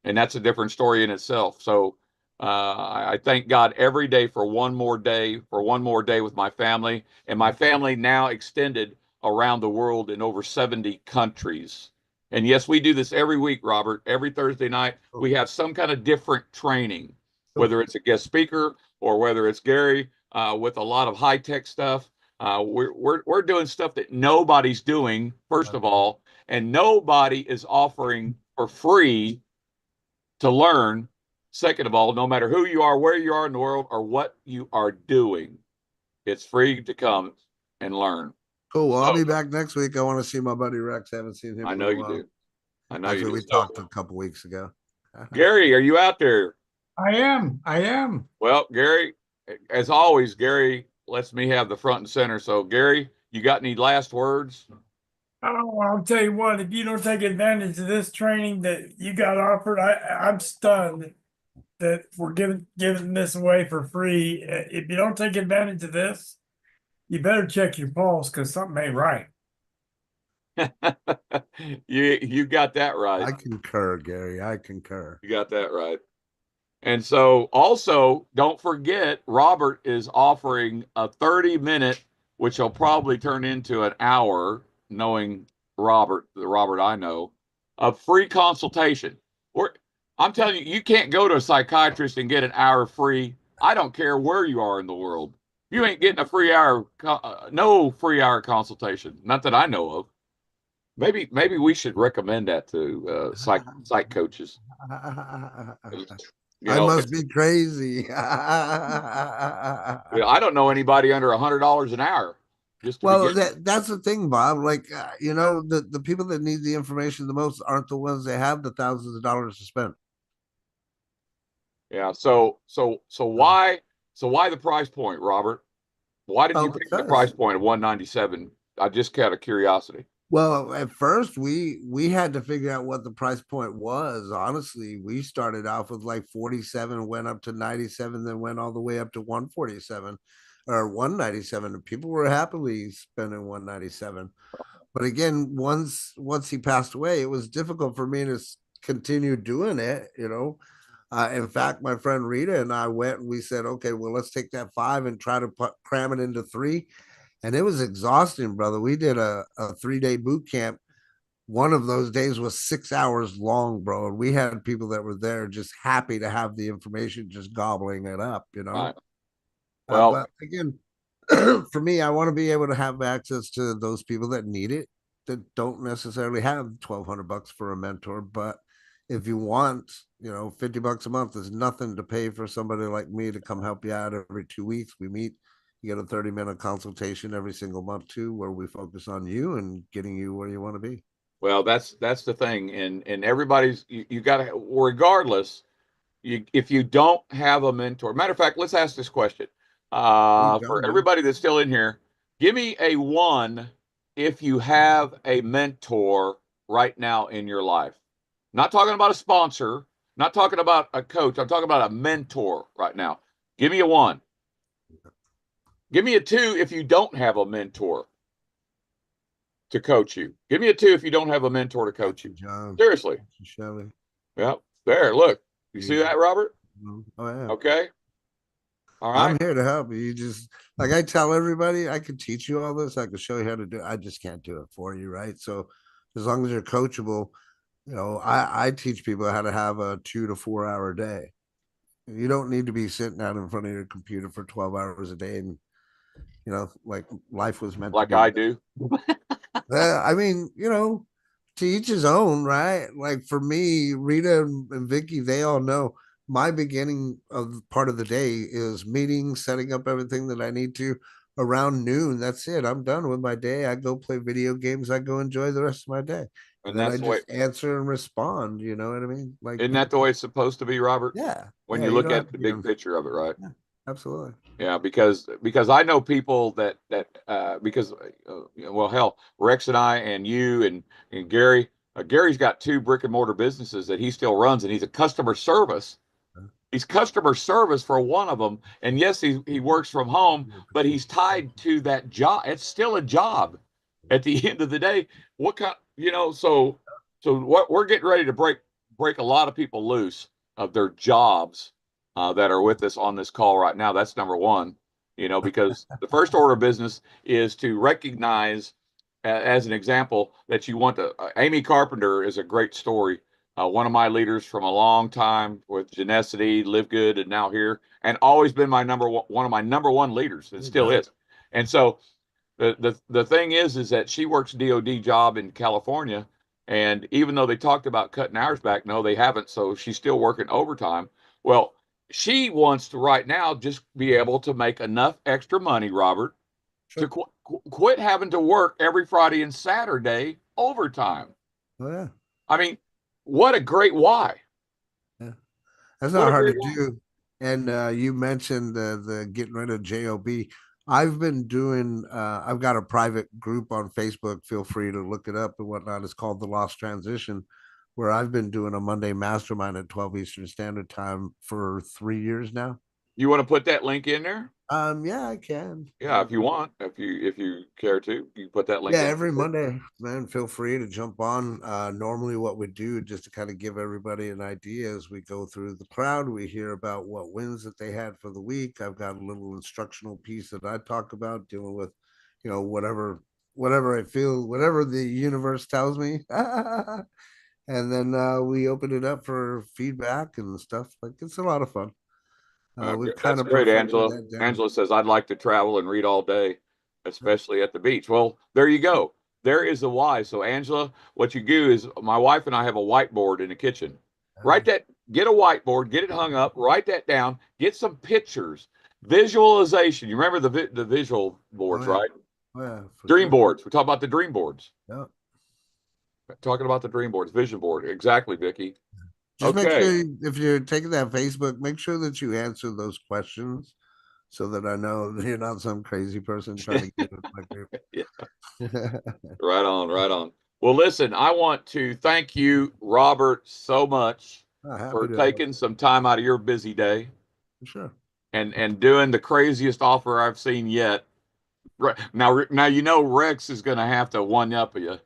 and that's a different story in itself. So I thank God every day for one more day with my family, and my family now extended around the world in over 70 countries. And yes, we do this every week, Robert. Every Thursday night, we have some kind of different training, whether it's a guest speaker or whether it's Gary with a lot of high-tech stuff. We're doing stuff that nobody's doing, first of all, and nobody is offering for free to learn. Second of all, no matter who you are, where you are in the world, or what you are doing, it's free to come and learn. Cool. Well, I'll be back next week. I want to see my buddy Rex. I haven't seen him. I know you do. I know you do. We talked a couple weeks ago. Gary, are you out there? I am. Well, Gary, as always, Gary lets me have the front and center. So, Gary, you got any last words? Oh, I'll tell you what, if you don't take advantage of this training that you got offered, I'm stunned that we're giving this away for free. If you don't take advantage of this, you better check your pulse, because something ain't right. You got that right. I concur, Gary. I concur. You got that right. And so also, don't forget, Robert is offering a 30-minute, which will probably turn into an hour, knowing Robert, the Robert I know, a free consultation. I'm telling you, you can't go to a psychiatrist and get an hour free. I don't care where you are in the world. You ain't getting a free hour, no free hour consultation. Not that I know of. Maybe we should recommend that to psych coaches. I must be crazy. I don't know anybody under $100 an hour. That's the thing, Bob. Like, the people that need the information the most aren't the ones that have the thousands of dollars to spend. Yeah. So why the price point, Robert? Why did you pick the price point of $197? I just out of curiosity. Well, at first we had to figure out what the price point was. Honestly, we started off with like 47, went up to 97, then went all the way up to 147 or 197, and people were happily spending 197. But again, once he passed away, it was difficult for me to continue doing it. In fact, my friend Rita and I went and we said, okay, well, let's take that 5 and try to cram it into 3. And it was exhausting, brother. We did a 3-day boot camp one of those days was 6 hours long, bro. And we had people that were there just happy to have the information, just gobbling it up, you know. Right. Well, But again, for me, I want to be able to have access to those people that need it, that don't necessarily have $1,200 for a mentor. But if you want, $50 a month is nothing to pay for somebody like me to come help you out every 2 weeks. We meet, you get a 30-minute consultation every single month too, where we focus on you and getting you where you want to be. well, that's the thing, and everybody's you got to, regardless. If you don't have a mentor, matter of fact, let's ask this question for everybody that's still in here. Give me a 1 if you have a mentor right now in your life. Not talking about a sponsor, not talking about a coach. I'm talking about a mentor right now. Give me a 1. Give me a 2 if you don't have a mentor to coach you. Give me a 2 if you don't have a mentor to coach you. John. Seriously. Shelly. Yep. There, look. You see that, Robert? Oh, yeah. Okay. All right. I'm here to help you. You just, like I tell everybody, I could teach you all this. I could show you how to do it. I just can't do it for you, right? So as long as you're coachable, I teach people how to have a 2 to 4 hour day. You don't need to be sitting out in front of your computer for 12 hours a day and, like life was meant like to be. I do. I mean, to each his own, right? Like for me, Rita and Vicky, they all know my beginning of part of the day is meeting, setting up everything that I need to around noon. That's it. I'm done with my day. I go play video games. I go enjoy the rest of my day. And then I just answer and respond. You know what I mean? Like, isn't that the way it's supposed to be, Robert? Yeah. When you look at the big picture of it, right? Yeah, absolutely. Yeah, because I know people that well, hell, Rex and I and you and Gary. Gary's got 2 brick and mortar businesses that he still runs, and he's a customer service. He's customer service for one of them, and yes, he works from home, but he's tied to that job. It's still a job. At the end of the day, what kind, so what we're getting ready to break a lot of people loose of their jobs that are with us on this call right now. That's number 1, because the first order of business is to recognize, as an example, that you want to. Amy Carpenter is a great story. One of my leaders from a long time with Genesity, Live Good, and now here, and always been my one of my number 1 leaders, and still is. And so the thing is that she works DOD job in California, and even though they talked about cutting hours back, no, they haven't. So she's still working overtime. Well, she wants to right now just be able to make enough extra money, Robert, to quit having to work every Friday and Saturday overtime. Oh, yeah. I mean, what a great why. Yeah. That's not hard to do. And you mentioned the getting rid of JOB. I've been doing, I've got a private group on Facebook. Feel free to look it up and whatnot. It's called The Lost Transition, where I've been doing a Monday mastermind at 12 Eastern Standard Time for 3 years now. You want to put that link in there? Yeah, I can. Yeah, if you want, if you care to, you put that link. Yeah, every Monday, man. Feel free to jump on. Normally, what we do, just to kind of give everybody an idea, as we go through the crowd, we hear about what wins that they had for the week. I've got a little instructional piece that I talk about, dealing with, whatever I feel, whatever the universe tells me. And then we open it up for feedback and stuff. Like, it's a lot of fun. We've kind of great, Angela. Angela says, I'd like to travel and read all day, especially at the beach. Well, there you go. There is the why. So, Angela, what you do is, my wife and I have a whiteboard in the kitchen. Get a whiteboard, get it hung up, write that down, get some pictures, visualization. You remember the visual boards, right? Oh, yeah, dream boards. We talk about the dream boards. Yeah. Talking about the dream boards, vision board. Exactly, Vicky. Just make sure, if you're taking that Facebook, make sure that you answer those questions so that I know that you're not some crazy person trying to get into my group. Yeah. Right on. Well, listen, I want to thank you, Robert, so much for taking some time out of your busy day. Sure. And doing the craziest offer I've seen yet. Now Rex is going to have to one-up you.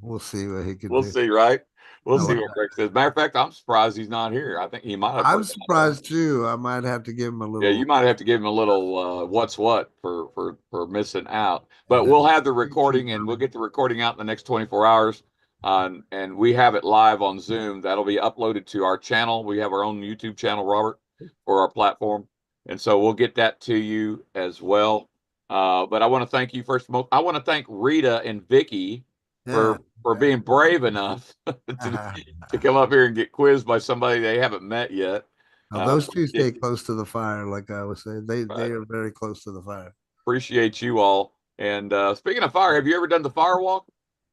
We'll see what he can do. We'll see, right? We'll I see like what Greg says. Matter of fact, I'm surprised he's not here. I think he might have. I'm put that on. surprised too. I might have to give him a Yeah, little. you might have to give him a little what's what for missing out. But we'll have the recording, and we'll get the recording out in the next 24 hours. And we have it live on Zoom. That'll be uploaded to our channel. We have our own YouTube channel, Robert, for our platform. And so we'll get that to you as well. But I want to thank you first. I want to thank Rita and Vicky Yeah. for being brave enough to come up here and get quizzed by somebody they haven't met yet. Now, those two stay close to the fire, like I was saying. They are very close to the fire. Appreciate you all. And speaking of fire, have you ever done the fire walk,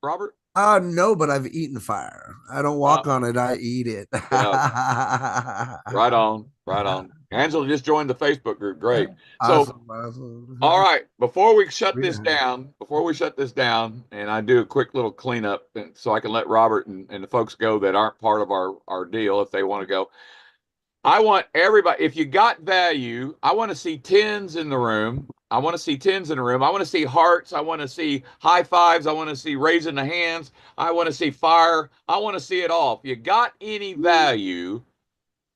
Robert? No, but I've eaten fire. I don't walk on it, I eat it. Yeah. Right on, right on. Angela just joined the Facebook group. Great. Awesome, So, awesome. all right, before we shut this Yeah. down, and I do a quick little cleanup so I can let Robert and the folks go that aren't part of our deal if they want to go. I want everybody, if you got value, I want to see tens in the room. I want to see tens in the room. I want to see hearts. I want to see high fives. I want to see raising the hands. I want to see fire. I want to see it all. If you got any value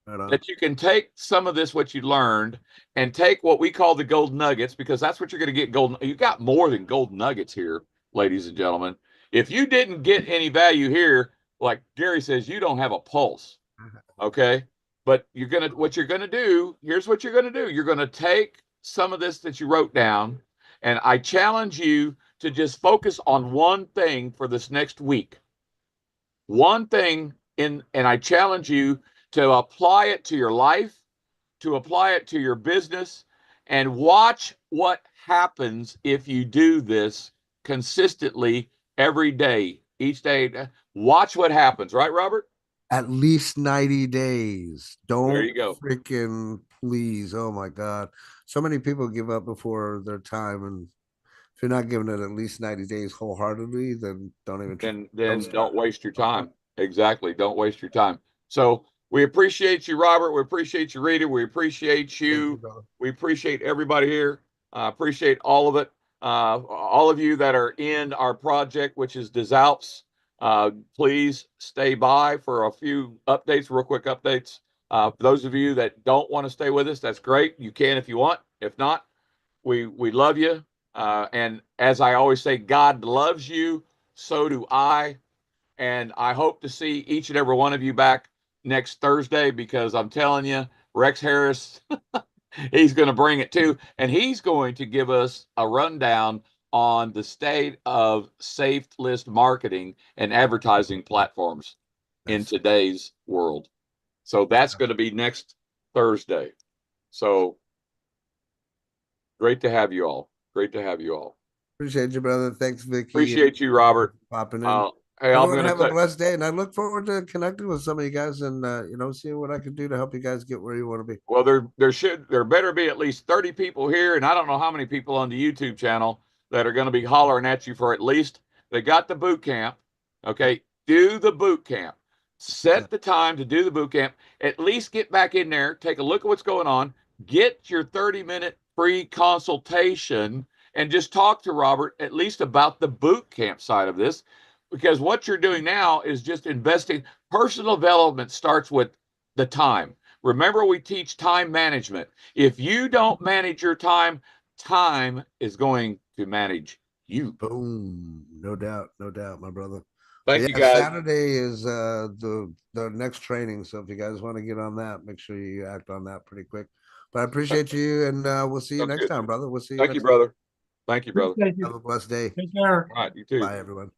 that you can take some of this, what you learned, and take what we call the gold nuggets, because that's what you're going to get. You got more than gold nuggets here, ladies and gentlemen. If you didn't get any value here, like Gary says, you don't have a pulse. Okay. But what you're gonna do, here's what you're gonna do. You're gonna take some of this that you wrote down, and I challenge you to just focus on one thing for this next week. One thing and I challenge you to apply it to your life, to apply it to your business, and watch what happens if you do this consistently every day, each day. Watch what happens, right, Robert? At least 90 days. Don't There you go. freaking please. Oh my God. So many people give up before their time. And if you're not giving it at least 90 days wholeheartedly, then don't even then don't waste your time. Exactly. Don't waste your time. So we appreciate you, Robert. We appreciate you, Rita. We appreciate you. We appreciate everybody here. Appreciate all of it. All of you that are in our project, which is Des Alps. Please stay by for a few updates, real quick updates. For those of you that don't want to stay with us, that's great. You can if you want. If not, we love you. And as I always say, God loves you. So do I. And I hope to see each and every one of you back next Thursday, because I'm telling you, Rex Harris, he's going to bring it too. And he's going to give us a rundown on the state of safe list marketing and advertising platforms in today's world. So that's going to be next Thursday. So great to have you all. Great to have you all. Appreciate you, brother. Thanks, Vicky. Appreciate you, Robert. Popping in. Hey, I'm going to have a blessed day, and I look forward to connecting with some of you guys and seeing what I can do to help you guys get where you want to be. Well, there better be at least 30 people here, and I don't know how many people on the YouTube channel that are going to be hollering at you for at least. They got the boot camp. Okay, do the boot camp. Set the time to do the boot camp. At least get back in there, take a look at what's going on, get your 30-minute free consultation, and just talk to Robert at least about the boot camp side of this. Because what you're doing now is just investing. Personal development starts with the time. Remember, we teach time management. If you don't manage your time, time is going to manage you. Boom. No doubt, my brother. Thank you, guys. Saturday is the next training. So if you guys want to get on that, make sure you act on that pretty quick. But I appreciate you, and we'll see you next time, brother. We'll see you. Thank you, brother. Thank you, brother. Have a blessed day. Take care. All right, you too. Bye, everyone.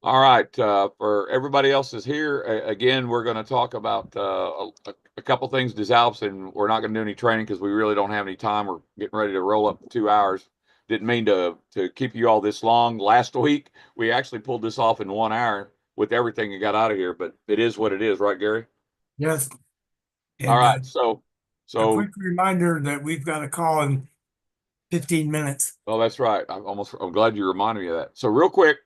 All right. For everybody else is here, again, we're going to talk about a couple things, Des Alps, and we're not going to do any training because we really don't have any time. We're getting ready to roll up 2 hours. Didn't mean to keep you all this long. Last week, we actually pulled this off in 1 hour with everything you got out of here, but it is what it is, right, Gary? Yes. And, all right. So a quick reminder that we've got a call in 15 minutes. Oh, that's right. I'm glad you reminded me of that. So real quick,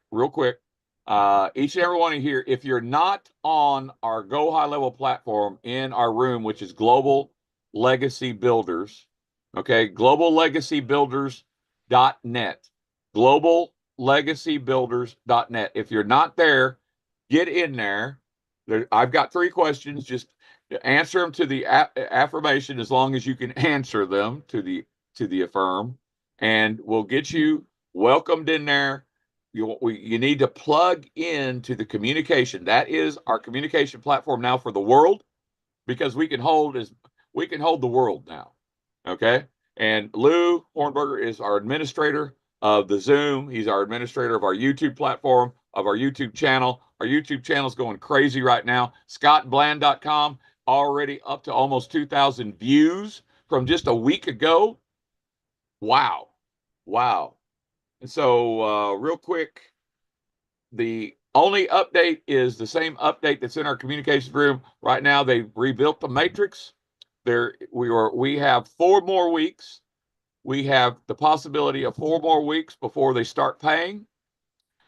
each and every one of you here, if you're not on our Go High Level platform in our room, which is Global Legacy Builders, okay, globallegacybuilders.net, globallegacybuilders.net. If you're not there, get in there I've got 3 questions. Just answer them to the affirmation as long as you can answer them to the affirm, and we'll get you welcomed in there. You need to plug into the communication. That is our communication platform now for the world, because we can hold the world now. Okay. And Lou Hornberger is our administrator of the Zoom. He's our administrator of our YouTube platform, of our YouTube channel. Our YouTube channel is going crazy right now. ScottBland.com, already up to almost 2,000 views from just a week ago. Wow. Wow. And so, real quick, the only update is the same update that's in our communications room right now. They rebuilt the matrix. We have 4 more weeks. We have the possibility of 4 more weeks before they start paying,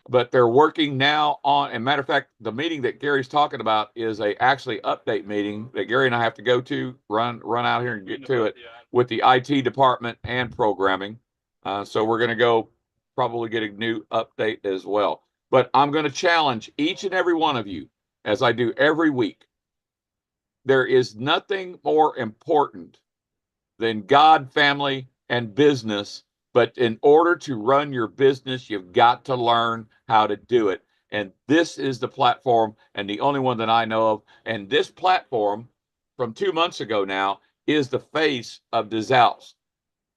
but they're working now on, and matter of fact, the meeting that Gary's talking about is a actually update meeting that Gary and I have to go to, run out here and get to it with the IT department and programming. So we're going to go probably get a new update as well. But I'm going to challenge each and every one of you, as I do every week. There is nothing more important than God, family, and business. But in order to run your business, you've got to learn how to do it. And this is the platform, and the only one that I know of. And this platform from 2 months ago now is the face of DesAlps.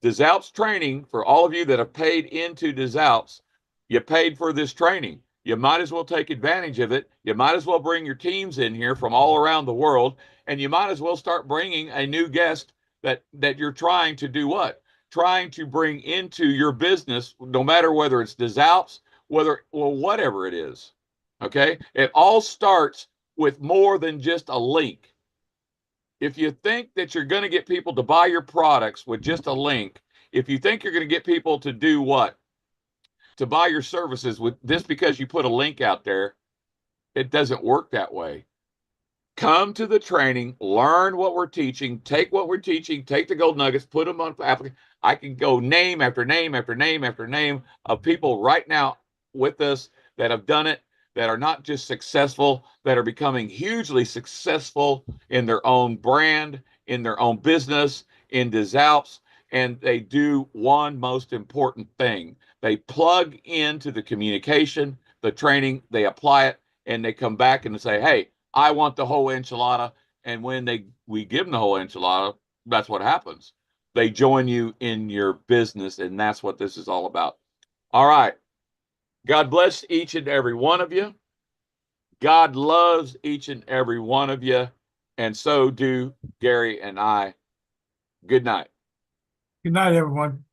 DesAlps training, for all of you that have paid into DesAlps, you paid for this training. You might as well take advantage of it. You might as well bring your teams in here from all around the world, and you might as well start bringing a new guest that you're trying to do what? Trying to bring into your business, no matter whether it's DesAlps, whatever it is. Okay? It all starts with more than just a link. If you think that you're going to get people to buy your products with just a link, if you think you're going to get people to do what? To buy your services with this because you put a link out there, it doesn't work that way. Come to the training, learn what we're teaching, take what we're teaching, take the gold nuggets, put them on application. I can go name after name after name after name of people right now with us that have done it, that are not just successful, that are becoming hugely successful in their own brand, in their own business, in DesAlps, and they do one most important thing. They plug into the communication, the training, they apply it, and they come back and say, hey, I want the whole enchilada. And when we give them the whole enchilada, that's what happens. They join you in your business, and that's what this is all about. All right. God bless each and every one of you. God loves each and every one of you, and so do Gary and I. Good night. Good night, everyone.